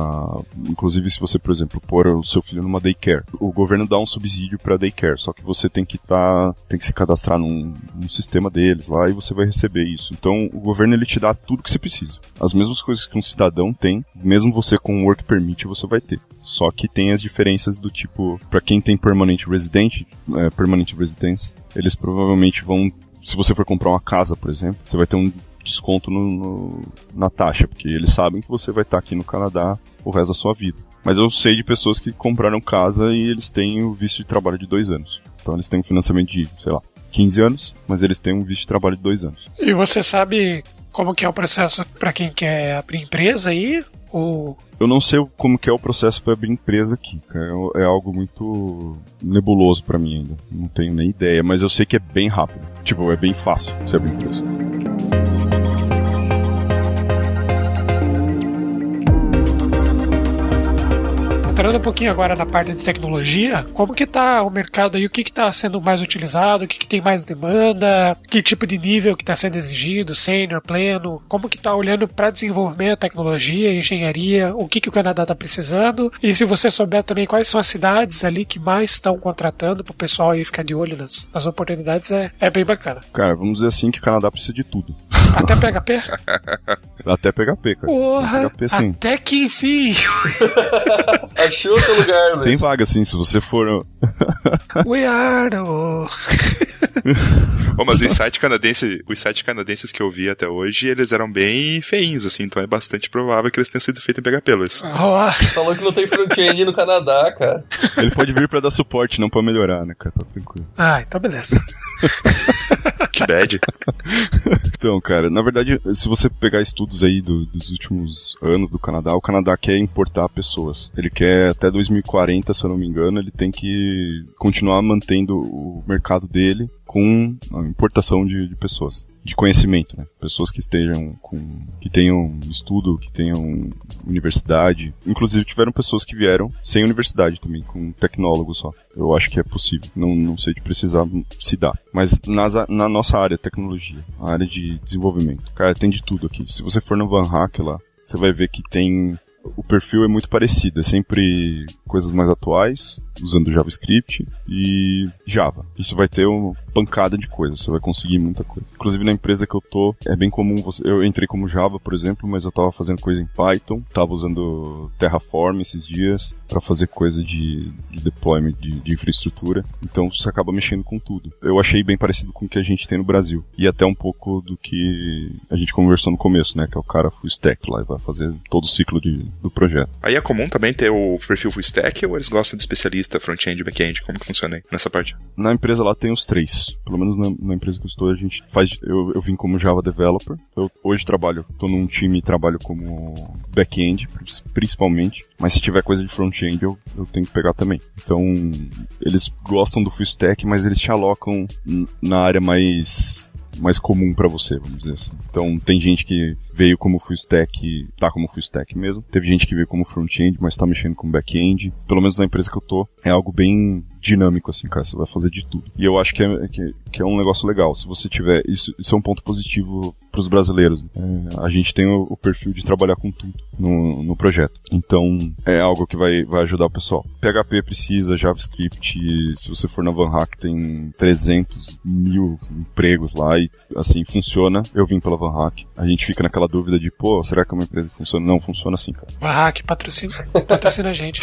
Speaker 5: inclusive se você, por exemplo, pôr o seu filho numa daycare. O governo dá um subsídio para daycare, só que você tem que se cadastrar num sistema deles lá e você vai receber isso. Então o governo ele te dá tudo que você precisa. As mesmas coisas que um cidadão tem, mesmo você com um Work Permit você vai ter. Só que tem as diferenças do tipo, para quem tem permanent residence, eles provavelmente vão, se você for comprar uma casa, por exemplo, você vai ter um desconto na taxa, porque eles sabem que você vai estar aqui no Canadá o resto da sua vida. Mas eu sei de pessoas que compraram casa e eles têm o visto de trabalho de 2 anos. Então eles têm um financiamento de, 15 anos, mas eles têm um visto de trabalho de 2 anos.
Speaker 1: E você sabe como que é o processo para quem quer abrir empresa aí?
Speaker 5: Eu não sei como que é o processo para abrir empresa aqui, cara. É algo muito nebuloso para mim ainda. Não tenho nem ideia, mas eu sei que é bem rápido. Tipo, é bem fácil você abrir empresa.
Speaker 1: Entrando um pouquinho agora na parte de tecnologia, como que tá o mercado aí? O que tá sendo mais utilizado? O que tem mais demanda? Que tipo de nível que tá sendo exigido? Sênior, pleno? Como que tá olhando para desenvolvimento, tecnologia, engenharia? O que o Canadá tá precisando? E se você souber também quais são as cidades ali que mais estão contratando pro pessoal aí ficar de olho nas oportunidades, é bem bacana.
Speaker 5: Cara, vamos dizer assim que o Canadá precisa de tudo.
Speaker 1: Até PHP?
Speaker 5: Até PHP, cara.
Speaker 1: Porra,
Speaker 5: PHP, sim.
Speaker 1: Até que enfim!
Speaker 4: Achou outro lugar, Luiz.
Speaker 5: Tem vaga, sim, se você for...
Speaker 1: We are
Speaker 2: Mas os sites canadenses que eu vi até hoje, eles eram bem feinhos, assim, então é bastante provável que eles tenham sido feitos em PHP, Luiz.
Speaker 4: Falou que não tem front-end no Canadá, cara.
Speaker 5: Ele pode vir pra dar suporte, não pra melhorar, né, cara? Tá tranquilo.
Speaker 1: Então beleza.
Speaker 2: Que bad.
Speaker 5: Então, cara, na verdade, se você pegar estudos aí dos últimos anos do Canadá, o Canadá quer importar pessoas. Ele quer, até 2040, se eu não me engano, ele tem que continuar mantendo o mercado dele com a importação de pessoas, de conhecimento, né? Pessoas que que tenham estudo, que tenham universidade. Inclusive tiveram pessoas que vieram sem universidade também, com tecnólogos só. Eu acho que é possível. Não sei de precisar se dá. Mas na nossa área, tecnologia, a área de desenvolvimento, cara, tem de tudo aqui. Se você for no Van Hack lá, você vai ver que tem... O perfil é muito parecido, é sempre coisas mais atuais, usando JavaScript e Java. Isso vai ter uma pancada de coisas, você vai conseguir muita coisa. Inclusive na empresa que eu tô, é bem comum, eu entrei como Java, por exemplo, mas eu tava fazendo coisa em Python, tava usando Terraform esses dias para fazer coisa de deployment de infraestrutura, então você acaba mexendo com tudo. Eu achei bem parecido com o que a gente tem no Brasil, e até um pouco do que a gente conversou no começo, né, que é o cara full stack lá, e vai fazer todo o ciclo do projeto.
Speaker 2: Aí é comum também ter o perfil full stack, ou eles gostam de especialista, front-end e back-end? Como que funciona aí nessa parte?
Speaker 5: Na empresa lá tem os três. Pelo menos na empresa que eu estou, a gente faz... Eu vim como Java Developer. Eu hoje estou num time e trabalho como back-end, principalmente. Mas se tiver coisa de front-end, eu tenho que pegar também. Então, eles gostam do full stack, mas eles te alocam na área mais comum pra você, vamos dizer assim. Então, tem gente que veio como full stack, tá como full stack mesmo. Teve gente que veio como front-end, mas tá mexendo com back-end. Pelo menos na empresa que eu tô, é algo bem dinâmico, assim, cara. Você vai fazer de tudo. E eu acho que é um negócio legal. Se você tiver... Isso é um ponto positivo pros brasileiros. A gente tem o perfil de trabalhar com tudo no projeto. Então, é algo que vai ajudar o pessoal. PHP precisa, JavaScript, se você for na VanHack, tem 300 mil empregos lá e, assim, funciona. Eu vim pela VanHack. A gente fica naquela dúvida de, pô, será que é uma empresa que funciona? Não, funciona assim, cara.
Speaker 1: VanHack patrocina a gente.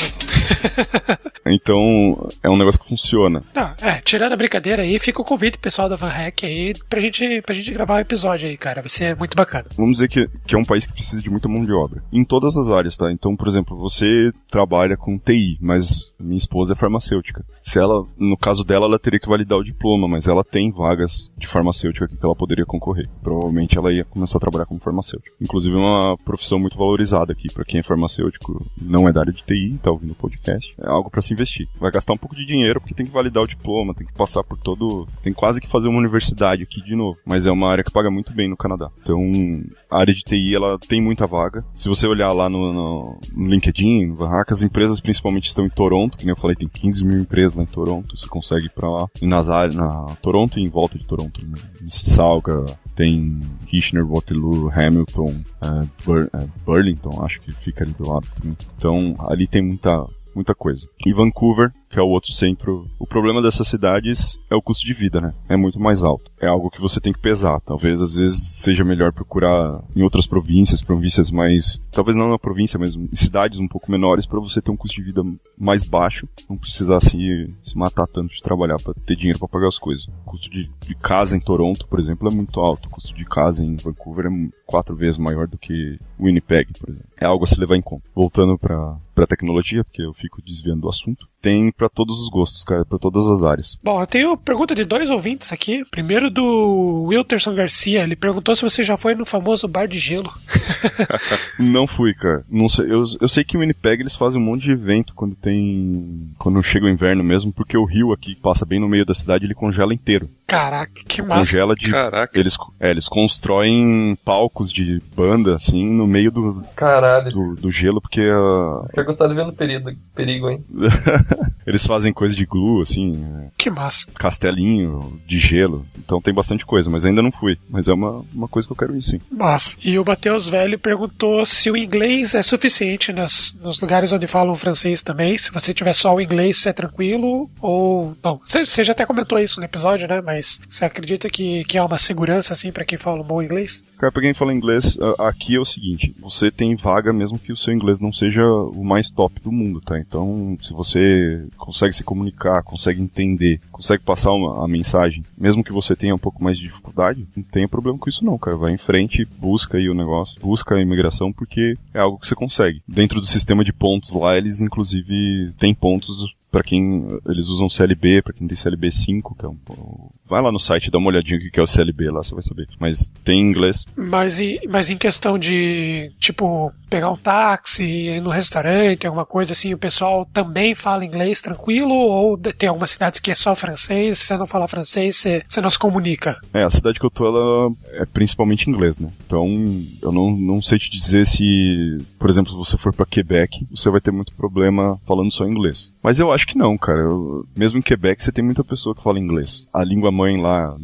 Speaker 5: Então, é um negócio que funciona.
Speaker 1: Não, tirando a brincadeira aí, fica o convite pro pessoal da VanHack aí pra gente gravar um episódio aí, cara. Vai ser muito bacana.
Speaker 5: Vamos dizer que é um país que precisa de muita mão de obra. Em todas as áreas, tá? Então, por exemplo, você trabalha com TI, mas minha esposa é farmacêutica. Se ela, no caso dela, ela teria que validar o diploma, mas ela tem vagas de farmacêutica que ela poderia concorrer. Provavelmente ela ia começar a trabalhar como farmacêutico. Inclusive, é uma profissão muito valorizada aqui pra quem é farmacêutico, não é da área de TI, tá ouvindo o podcast. É algo pra se investir. Vai gastar um pouco de dinheiro porque tem que validar o diploma, tem que passar por tem quase que fazer uma universidade aqui de novo. Mas é uma área que paga muito bem no Canadá. Então, a área de TI, ela tem muita vaga. Se você olhar lá no LinkedIn, no VanHack, as empresas principalmente estão em Toronto, que nem eu falei, tem 15 mil empresas lá em Toronto, você consegue ir pra lá. E na Toronto e em volta de Toronto, né? Mississauga, tem Kitchener, Waterloo, Hamilton, Burlington, acho que fica ali do lado também. Então, ali tem muita coisa. E Vancouver, que é o outro centro. O problema dessas cidades é o custo de vida, né? É muito mais alto. É algo que você tem que pesar. Talvez, às vezes, seja melhor procurar em outras províncias mais... Talvez não na província, mas em cidades um pouco menores, para você ter um custo de vida mais baixo. Não precisar se matar tanto de trabalhar para ter dinheiro para pagar as coisas. O custo de casa em Toronto, por exemplo, é muito alto. O custo de casa em Vancouver é 4 vezes maior do que Winnipeg, por exemplo. É algo a se levar em conta. Voltando para tecnologia, porque eu fico desviando do assunto. Tem pra todos os gostos, cara, pra todas as áreas.
Speaker 1: Bom, eu tenho pergunta de 2 ouvintes aqui. Primeiro do Wilterson Garcia. Ele perguntou se você já foi no famoso bar de gelo.
Speaker 5: Não fui, cara. Não sei. Eu sei que em Winnipeg eles fazem um monte de evento quando chega o inverno mesmo, porque o rio aqui passa bem no meio da cidade, ele congela inteiro.
Speaker 1: Caraca, que massa.
Speaker 5: Congela de... Caraca. Eles constroem palcos de banda, assim, no meio do gelo, porque...
Speaker 4: Você quer gostar de ver no perigo, hein?
Speaker 5: Eles fazem coisa de glue, assim...
Speaker 1: Que massa.
Speaker 5: Castelinho de gelo. Então tem bastante coisa, mas ainda não fui. Mas é uma coisa que eu quero ir, sim.
Speaker 1: Massa. E o Matheus Velho perguntou se o inglês é suficiente nos lugares onde falam francês também. Se você tiver só o inglês, é tranquilo ou... Não, você já até comentou isso no episódio, né? Mas você acredita que há uma segurança, assim, pra quem fala um bom inglês?
Speaker 5: Cara, pra quem fala inglês, aqui é o seguinte. Você tem vaga mesmo que o seu inglês não seja o mais top do mundo, tá? Então, se você consegue se comunicar, consegue entender, consegue passar a mensagem, mesmo que você tenha um pouco mais de dificuldade, não tem problema com isso não, cara. Vai em frente, busca aí o negócio, busca a imigração, porque é algo que você consegue. Dentro do sistema de pontos lá, eles inclusive têm pontos pra quem eles usam CLB, pra quem tem CLB 5, que é vai lá no site, dá uma olhadinha o que é o CLB lá, você vai saber. Mas tem inglês.
Speaker 1: Mas em questão de, tipo, pegar um táxi, ir no restaurante, alguma coisa assim, o pessoal também fala inglês tranquilo? Ou tem algumas cidades que é só francês, se você não falar francês, você não se comunica?
Speaker 5: A cidade que eu tô, ela é principalmente inglês, né? Então, eu não sei te dizer se, por exemplo, se você for pra Quebec, você vai ter muito problema falando só inglês. Mas eu acho acho que não, cara. Mesmo em Quebec você tem muita pessoa que fala inglês. A língua mãe lá,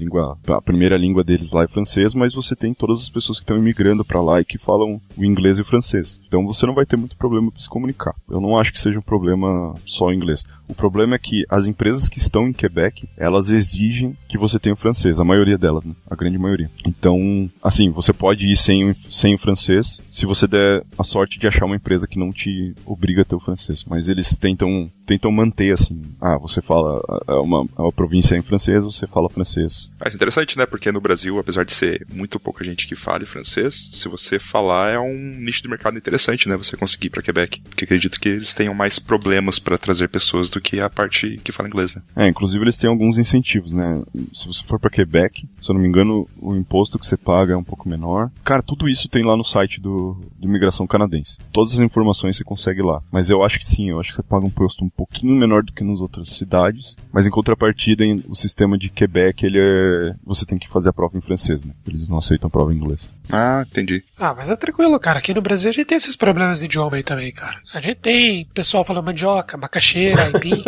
Speaker 5: a primeira língua deles lá é francês, mas você tem todas as pessoas que estão imigrando pra lá e que falam o inglês e o francês. Então você não vai ter muito problema pra se comunicar. Eu não acho que seja um problema só o inglês. O problema é que as empresas que estão em Quebec, elas exigem que você tenha o francês, a maioria delas, né? A grande maioria. Então, assim, você pode ir sem o francês, se você der a sorte de achar uma empresa que não te obriga a ter o francês. Mas eles tentam manter, assim, você fala, uma província em francês, você fala francês.
Speaker 2: É interessante, né? Porque no Brasil, apesar de ser muito pouca gente que fale francês, se você falar, é um nicho de mercado interessante, né? Você conseguir ir pra Quebec. Porque acredito que eles tenham mais problemas pra trazer pessoas do que a parte que fala inglês, né?
Speaker 5: Inclusive eles têm alguns incentivos, né? Se você for pra Quebec, se eu não me engano, o imposto que você paga é um pouco menor. Cara, tudo isso tem lá no site do Imigração Canadense. Todas as informações você consegue lá. Mas eu acho que sim, eu acho que você paga um imposto um pouquinho menor do que nas outras cidades. Mas em contrapartida, o sistema de Quebec, você tem que fazer a prova em francês, né? Eles não aceitam a prova em inglês.
Speaker 2: Ah, entendi.
Speaker 1: Mas é tranquilo, cara. Aqui no Brasil a gente tem esses problemas de idioma aí também, cara. A gente tem pessoal falando mandioca, macaxeira, aipim.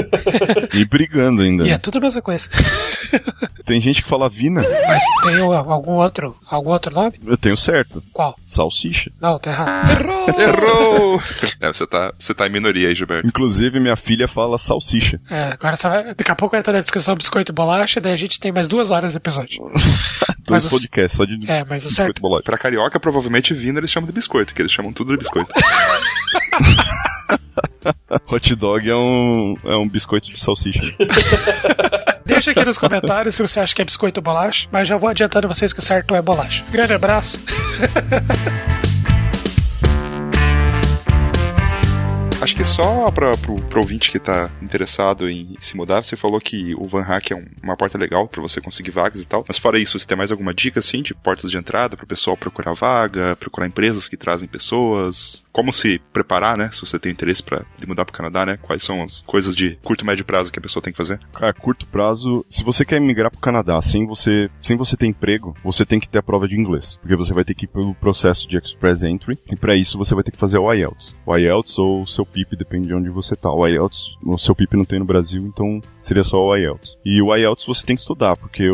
Speaker 5: E brigando ainda.
Speaker 1: E é tudo a mesma coisa.
Speaker 5: Tem gente que fala vina.
Speaker 1: Mas tem algum outro nome?
Speaker 5: Eu tenho certo.
Speaker 1: Qual?
Speaker 5: Salsicha.
Speaker 1: Não, tá errado.
Speaker 2: Errou! Você tá em minoria aí, Gilberto.
Speaker 5: Inclusive, minha filha fala salsicha.
Speaker 1: Agora daqui a pouco vai estar na descrição biscoito e bolacha, daí a gente tem mais 2 horas de episódio.
Speaker 5: Dois podcasts só de
Speaker 1: mas o
Speaker 5: biscoito
Speaker 1: certo...
Speaker 5: e bolacha.
Speaker 2: Pra carioca, provavelmente vina eles chamam de biscoito, que eles chamam tudo de biscoito.
Speaker 5: Hot dog é um biscoito de salsicha.
Speaker 1: Deixa aqui nos comentários se você acha que é biscoito ou bolacha, mas já vou adiantando vocês que o certo é bolacha. Grande abraço.
Speaker 2: Acho que só pro ouvinte que tá interessado em se mudar, você falou que o Van Hack é uma porta legal pra você conseguir vagas e tal, mas fora isso, você tem mais alguma dica, assim, de portas de entrada pro pessoal procurar vaga, procurar empresas que trazem pessoas, como se preparar, né, se você tem interesse de mudar pro Canadá, né, quais são as coisas de curto e médio prazo que a pessoa tem que fazer?
Speaker 5: Cara, curto prazo, se você quer migrar pro Canadá sem você ter emprego, você tem que ter a prova de inglês, porque você vai ter que ir pelo processo de Express Entry, e pra isso você vai ter que fazer o IELTS. O IELTS ou o seu PIP, depende de onde você tá. O IELTS, o seu PIP não tem no Brasil, então seria só o IELTS. E o IELTS você tem que estudar, porque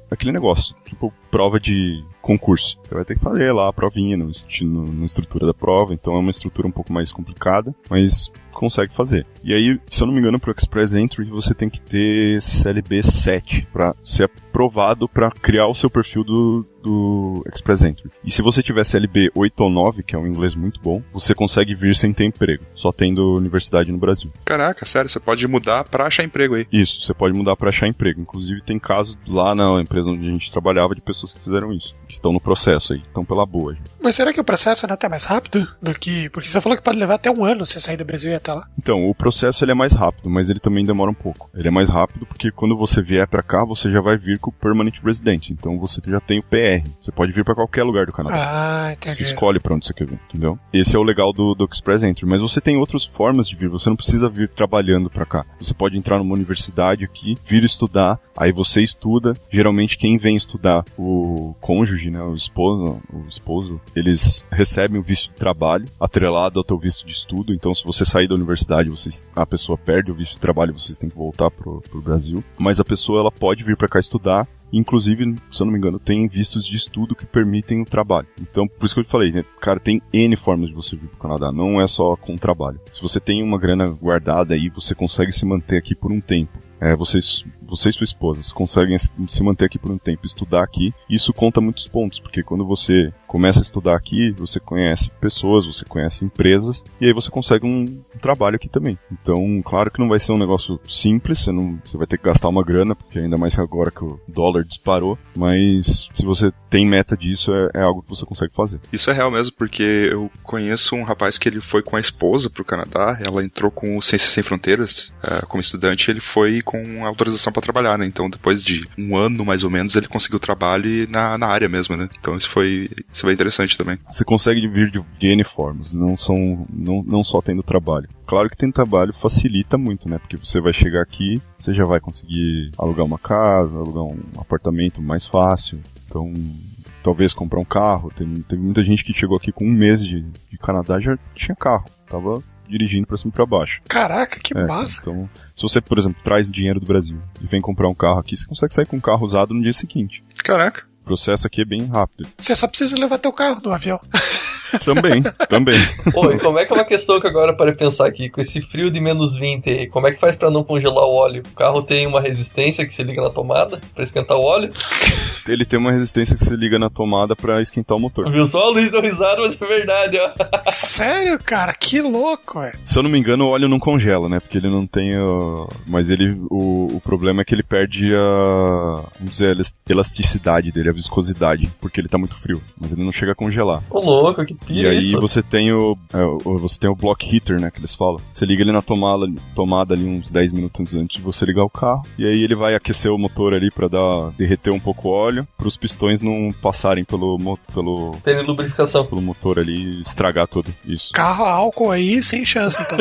Speaker 5: aquele negócio, tipo prova de concurso. Você vai ter que fazer lá a provinha na estrutura da prova, então é uma estrutura um pouco mais complicada, mas consegue fazer. E aí, se eu não me engano, pro Express Entry você tem que ter CLB 7 para ser aprovado para criar o seu perfil do Express Entry. E se você tiver CLB 8 ou 9, que é um inglês muito bom, você consegue vir sem ter emprego, só tendo universidade no Brasil.
Speaker 2: Caraca, sério, você pode mudar pra achar emprego aí.
Speaker 5: Isso, você pode mudar pra achar emprego. Inclusive tem casos lá na empresa onde a gente trabalhava de pessoas que fizeram isso, que estão no processo aí, estão pela boa. Gente.
Speaker 1: Mas será que o processo é até mais rápido do que... Porque você falou que pode levar até 1 ano você sair do Brasil e ir até lá.
Speaker 5: Então, o processo ele é mais rápido, mas ele também demora um pouco. Ele é mais rápido porque quando você vier pra cá, você já vai vir com o Permanent Resident, então você já tem o PR. Você pode vir pra qualquer lugar do Canadá.
Speaker 1: Entendi.
Speaker 5: Escolhe pra onde você quer vir, entendeu? Esse é o legal do Express Entry, mas você tem outras formas de vir, você não precisa vir trabalhando pra cá. Você pode entrar numa universidade aqui, vir estudar, aí você estuda. Geralmente quem vem estudar, o cônjuge, né, o esposo, eles recebem o visto de trabalho atrelado ao teu visto de estudo, então se você sair da universidade, a pessoa perde o visto de trabalho, vocês têm que voltar pro Brasil, mas a pessoa ela pode vir pra cá estudar. Inclusive, se eu não me engano, tem vistos de estudo que permitem o trabalho. Então, por isso que eu te falei, né? Cara, tem N formas de você vir pro Canadá, não é só com trabalho. Se você tem uma grana guardada aí, você consegue se manter aqui por um tempo. Você e sua esposa conseguem se manter aqui por um tempo, estudar aqui. Isso conta muitos pontos, porque quando você começa a estudar aqui, você conhece pessoas, você conhece empresas, e aí você consegue um trabalho aqui também. Então, claro que não vai ser um negócio simples, você vai ter que gastar uma grana, porque ainda mais agora que o dólar disparou, mas se você tem meta disso, é algo que você consegue fazer.
Speaker 2: Isso é real mesmo, porque eu conheço um rapaz que ele foi com a esposa pro Canadá, ela entrou com o Ciências Sem Fronteiras como estudante, ele foi com autorização para trabalhar, né? Então, depois de 1 ano, mais ou menos, ele conseguiu trabalho na área mesmo, né? Então, isso foi interessante também.
Speaker 5: Você consegue vir de N formas, não só tendo trabalho. Claro que tem trabalho facilita muito, né? Porque você vai chegar aqui, você já vai conseguir alugar uma casa, alugar um apartamento mais fácil. Então, talvez comprar um carro. Teve muita gente que chegou aqui com 1 mês de Canadá já tinha carro. Tava dirigindo pra cima e pra baixo.
Speaker 1: Caraca, que massa.
Speaker 5: Então, se você, por exemplo, traz dinheiro do Brasil e vem comprar um carro aqui, você consegue sair com um carro usado no dia seguinte.
Speaker 2: Caraca.
Speaker 5: O processo aqui é bem rápido.
Speaker 1: Você só precisa levar teu carro no avião.
Speaker 5: Também.
Speaker 4: Pô, e como é que é uma questão que agora para pensar aqui, com esse frio de menos 20 aí, como é que faz pra não congelar o óleo? O carro tem uma resistência que se liga na tomada pra esquentar o óleo?
Speaker 5: Ele tem uma resistência que se liga na tomada pra esquentar o motor.
Speaker 4: Viu só? O Luiz deu risada, mas é verdade, ó.
Speaker 1: Sério, cara? Que louco, velho.
Speaker 5: Se eu não me engano, o óleo não congela, né? Porque ele não tem mas ele... O problema é que ele perde vamos dizer, a elasticidade dele, a viscosidade, porque ele tá muito frio. Mas ele não chega a congelar.
Speaker 4: Ô, louco, que pira.
Speaker 5: E aí
Speaker 4: isso.
Speaker 5: você tem o block heater, né, que eles falam. Você liga ele na tomada ali uns 10 minutos antes de você ligar o carro. E aí ele vai aquecer o motor ali pra derreter um pouco o óleo, pros pistões não passarem
Speaker 4: Tem lubrificação.
Speaker 5: pelo motor ali e estragar tudo. Isso.
Speaker 1: Carro a álcool aí, sem chance, então.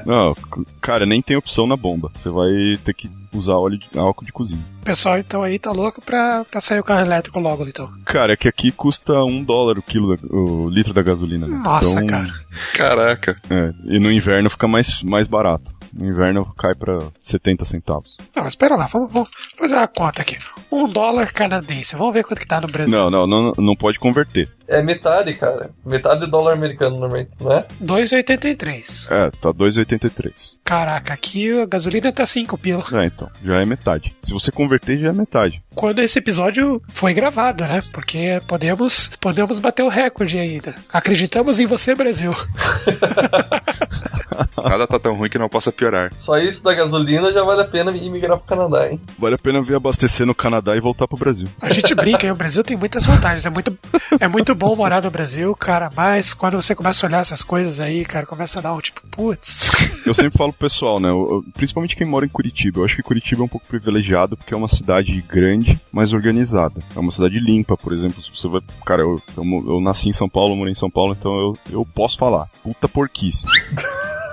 Speaker 5: Não, cara, nem tem opção na bomba. Você vai ter que usar álcool de cozinha.
Speaker 1: O pessoal, então, aí tá louco pra sair o carro elétrico logo, então.
Speaker 5: Cara, é que aqui custa $1 o litro da gasolina, né?
Speaker 1: Nossa,
Speaker 5: então,
Speaker 1: cara.
Speaker 2: Caraca.
Speaker 5: E no inverno fica mais barato. No inverno cai pra 70 centavos.
Speaker 1: Não, mas espera lá, vamos fazer uma conta aqui. $1 canadense, vamos ver quanto que tá no Brasil.
Speaker 5: Não pode converter.
Speaker 4: É metade, cara. Metade de dólar americano, normalmente, não é?
Speaker 1: 2,83.
Speaker 5: Tá 2,83.
Speaker 1: Caraca, aqui a gasolina tá 5 pila.
Speaker 5: Então, já é metade. Se você converter, já é metade.
Speaker 1: Quando esse episódio foi gravado, né? Porque podemos bater o recorde ainda. Acreditamos em você, Brasil.
Speaker 2: Nada tá tão ruim que não possa piorar.
Speaker 4: Só isso da gasolina já vale a pena imigrar pro Canadá, hein?
Speaker 5: Vale a pena vir abastecer no Canadá e voltar pro Brasil.
Speaker 1: A gente brinca, o Brasil tem muitas vantagens. É muito bom morar no Brasil, cara, mas quando você começa a olhar essas coisas aí, cara, começa a dar um tipo, putz.
Speaker 5: Eu sempre falo pro pessoal, né? Principalmente quem mora em Curitiba. Eu acho que Curitiba é um pouco privilegiado porque é uma cidade grande, mas organizada. É uma cidade limpa, por exemplo. Se você vai. Cara, eu nasci em São Paulo, morei em São Paulo, então eu posso falar. Puta porquice.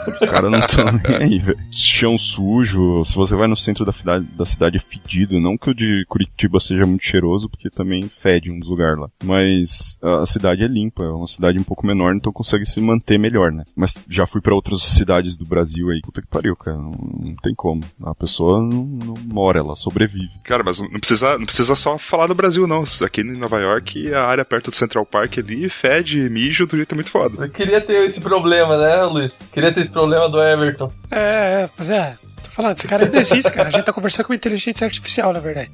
Speaker 5: O cara não tá nem aí, velho. Chão sujo, se você vai no centro da cidade é fedido. Não que o de Curitiba seja muito cheiroso, porque também fede um dos lugares lá. Mas a cidade é limpa, é uma cidade um pouco menor, então consegue se manter melhor, né? Mas já fui pra outras cidades do Brasil aí, puta que pariu, cara. Não tem como. A pessoa não mora, ela sobrevive.
Speaker 2: Cara, mas não precisa só falar do Brasil, não. Aqui em Nova York, a área perto do Central Park ali fede mijo do jeito muito foda.
Speaker 4: Eu queria ter esse problema, né, Luiz? Queria ter esse problema do Everton.
Speaker 1: Pois é. Tô falando, esse cara não existe, cara. A gente tá conversando com inteligência artificial, na verdade.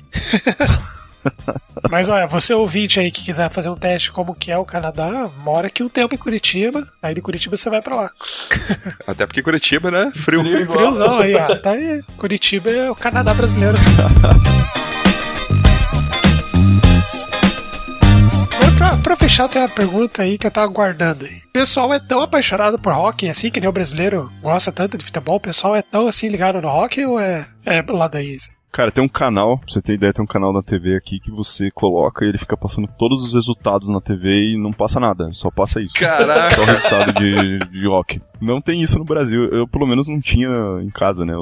Speaker 1: Mas olha, você ouvinte aí que quiser fazer um teste como que é o Canadá, mora aqui um tempo em Curitiba, aí de Curitiba você vai pra lá.
Speaker 2: Até porque Curitiba, né? Frio.
Speaker 1: Friozão aí, ó. Tá aí. Curitiba é o Canadá brasileiro. Pra fechar, tem uma pergunta aí que eu tava guardando aí. O pessoal é tão apaixonado por rock, assim, que nem o brasileiro gosta tanto de futebol, o pessoal é tão assim ligado no rock ou é lá daí?
Speaker 5: Cara, tem um canal, pra você ter ideia, tem um canal na TV aqui que você coloca e ele fica passando todos os resultados na TV e não passa nada, só passa isso.
Speaker 2: Caraca!
Speaker 5: Só o resultado de rock. Não tem isso no Brasil, eu pelo menos não tinha em casa, né,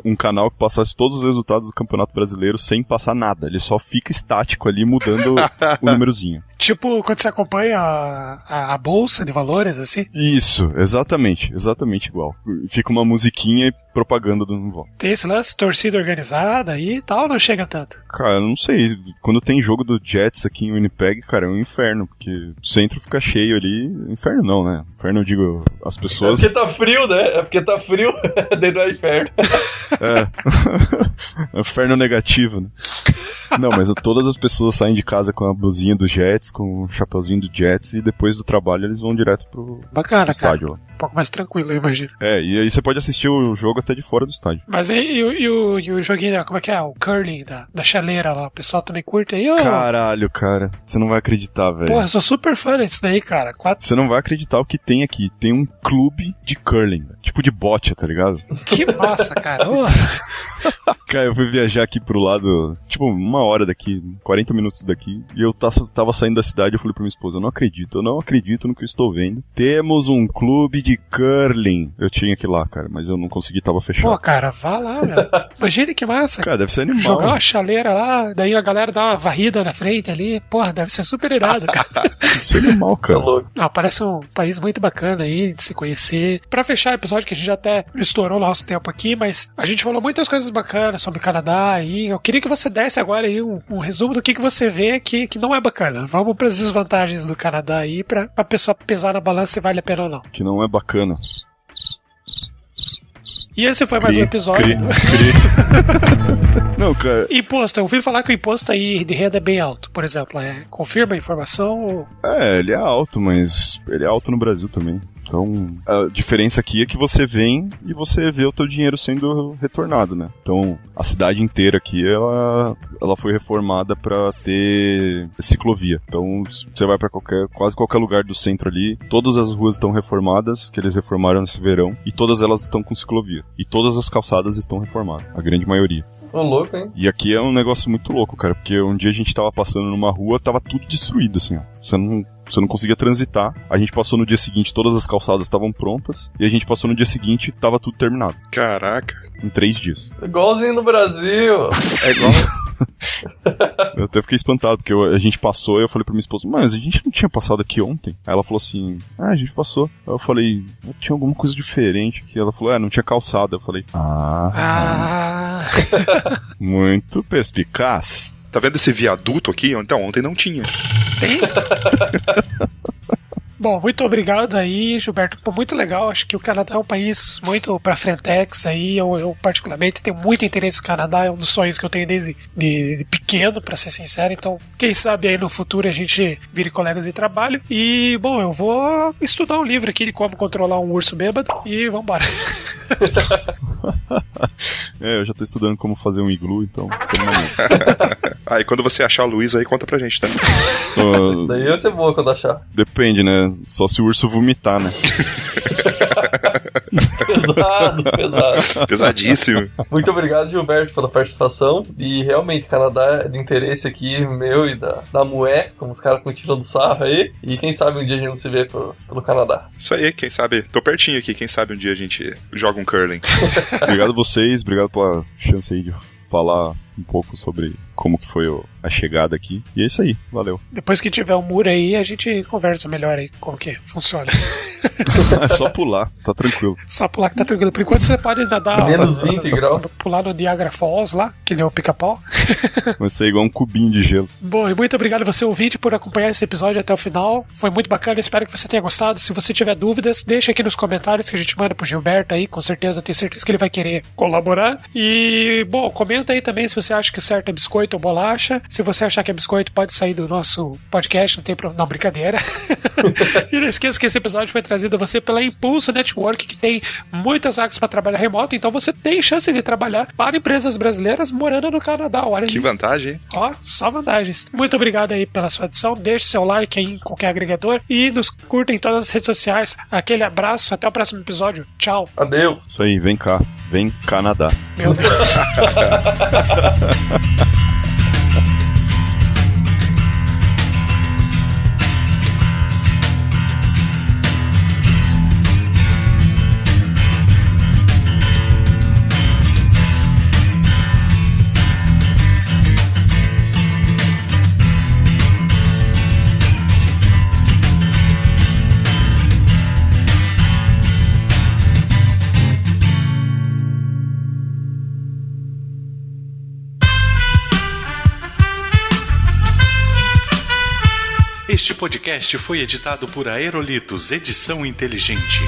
Speaker 5: um canal que passasse todos os resultados do Campeonato Brasileiro sem passar nada, ele só fica estático ali mudando o númerozinho.
Speaker 1: Tipo, quando você acompanha a bolsa de valores, assim?
Speaker 5: Isso, exatamente igual. Fica uma musiquinha e propaganda do novo.
Speaker 1: Tem esse lance, torcida organizada aí e tal, não chega tanto?
Speaker 5: Cara, eu não sei. Quando tem jogo do Jets aqui em Winnipeg, cara, é um inferno, porque o centro fica cheio ali. Inferno não, né? Inferno eu digo, as pessoas...
Speaker 4: É porque tá frio, né? É porque tá frio dentro do inferno.
Speaker 5: É inferno negativo, né? Não, mas todas as pessoas saem de casa com a blusinha do Jets, com o chapeuzinho do Jets, e depois do trabalho eles vão direto pro estádio lá.
Speaker 1: Um pouco mais tranquilo, eu imagino.
Speaker 5: E aí você pode assistir o jogo até de fora do estádio.
Speaker 1: Mas e o joguinho, como é que é? O curling da chaleira lá, o pessoal também curte aí?
Speaker 5: Caralho, cara, você não vai acreditar, velho.
Speaker 1: Porra, eu sou super fã disso daí, cara.
Speaker 5: Você não vai acreditar o que tem aqui. Tem um clube de curling, tipo de bote, tá ligado?
Speaker 1: Que massa, cara.
Speaker 5: Cara, eu fui viajar aqui pro lado, tipo, 1 hora daqui, 40 minutos daqui, e eu tava saindo da cidade, eu falei pra minha esposa, eu não acredito no que eu estou vendo. Temos um clube de curling. Eu tinha que ir lá, cara, mas eu não consegui, tava fechado.
Speaker 1: Pô, cara, vá lá, meu. Imagina que massa.
Speaker 5: Cara, deve ser animal.
Speaker 1: Jogar uma chaleira lá, daí a galera dá uma varrida na frente ali. Porra, deve ser super irado, cara.
Speaker 5: Deve ser animal, cara.
Speaker 1: Não, parece um país muito bacana aí de se conhecer. Pra fechar o episódio, que a gente já até estourou o nosso tempo aqui, mas a gente falou muitas coisas bacanas sobre o Canadá aí. Eu queria que você desse agora aí um resumo do que você vê que não é bacana. Vamos para as desvantagens do Canadá aí, pra pessoa pesar na balança se vale a pena ou não.
Speaker 5: Que não é bacana.
Speaker 1: E esse foi mais um episódio.
Speaker 5: Não, cara.
Speaker 1: Imposto, eu ouvi falar que o imposto aí de renda é bem alto, por exemplo. Confirma a informação? Ou...
Speaker 5: Ele é alto, mas ele é alto no Brasil também. Então, a diferença aqui é que você vem e você vê o teu dinheiro sendo retornado, né? Então, a cidade inteira aqui, ela foi reformada pra ter ciclovia. Então, você vai pra quase qualquer lugar do centro ali, todas as ruas estão reformadas, que eles reformaram nesse verão, e todas elas estão com ciclovia. E todas as calçadas estão reformadas, a grande maioria.
Speaker 4: Ô, louco, hein?
Speaker 5: E aqui é um negócio muito louco, cara, porque um dia a gente tava passando numa rua, tava tudo destruído, assim, ó. Você não conseguia transitar. A gente passou no dia seguinte, todas as calçadas estavam prontas. E a gente passou no dia seguinte, tava tudo terminado.
Speaker 2: Caraca.
Speaker 5: Em 3 dias.
Speaker 4: Igualzinho no Brasil.
Speaker 2: É igual...
Speaker 5: Eu até fiquei espantado, porque a gente passou e eu falei pra minha esposa, mas a gente não tinha passado aqui ontem? Aí ela falou assim, a gente passou. Aí eu falei, tinha alguma coisa diferente aqui. Ela falou, não tinha calçada. Eu falei, muito perspicaz.
Speaker 2: Tá vendo esse viaduto aqui? Então, ontem não tinha.
Speaker 1: Tem? Bom, muito obrigado aí, Gilberto. Pô, muito legal. Acho que o Canadá é um país muito pra frentex aí. Eu particularmente tenho muito interesse no Canadá. É um dos sonhos que eu tenho desde de pequeno, pra ser sincero. Então, quem sabe aí no futuro a gente vire colegas de trabalho. E, bom, eu vou estudar um livro aqui de como controlar um urso bêbado e vambora.
Speaker 5: Eu já tô estudando como fazer um iglu, então...
Speaker 2: Aí quando você achar a Luísa aí, conta pra gente, tá?
Speaker 4: Isso daí vai ser boa quando achar.
Speaker 5: Depende, né? Só se o urso vomitar, né?
Speaker 4: Pesado.
Speaker 2: Pesadíssimo.
Speaker 4: Muito obrigado, Gilberto, pela participação. E realmente, Canadá é de interesse aqui, meu e da Mué, como os caras continuam do sarro aí. E quem sabe um dia a gente não se vê pelo Canadá.
Speaker 2: Isso aí, quem sabe, tô pertinho aqui, quem sabe um dia a gente joga um curling.
Speaker 5: Obrigado a vocês, obrigado pela chance aí de falar um pouco sobre como que foi a chegada aqui. E é isso aí, valeu.
Speaker 1: Depois que tiver um muro aí, a gente conversa melhor aí como que funciona.
Speaker 5: É só pular, tá tranquilo.
Speaker 1: Só pular que tá tranquilo. Por enquanto você pode ainda dar...
Speaker 4: Menos 20 graus.
Speaker 1: Pular no Niagara Falls lá, que nem o pica-pau.
Speaker 5: Vai ser igual um cubinho de gelo.
Speaker 1: Bom, e muito obrigado a você, ouvinte, por acompanhar esse episódio até o final. Foi muito bacana, espero que você tenha gostado. Se você tiver dúvidas, deixa aqui nos comentários que a gente manda pro Gilberto aí. Com certeza, tenho certeza que ele vai querer colaborar. E, bom, comenta aí também se você acha que o certo é biscoito ou bolacha. Se você achar que é biscoito, pode sair do nosso podcast, não tem problema. Não, brincadeira. E não esqueça que esse episódio foi trazido a você pela Impulso Network, que tem muitas vagas para trabalhar remoto, então você tem chance de trabalhar para empresas brasileiras morando no Canadá. Olha
Speaker 2: que vantagem, hein?
Speaker 1: Ó, só vantagens. Muito obrigado aí pela sua adição. Deixe seu like aí em qualquer agregador e nos curta em todas as redes sociais. Aquele abraço, até o próximo episódio. Tchau.
Speaker 4: Adeus.
Speaker 5: Isso aí, vem cá. Vem Canadá.
Speaker 1: Meu Deus.
Speaker 9: Este podcast foi editado por Aerolitos Edição Inteligente.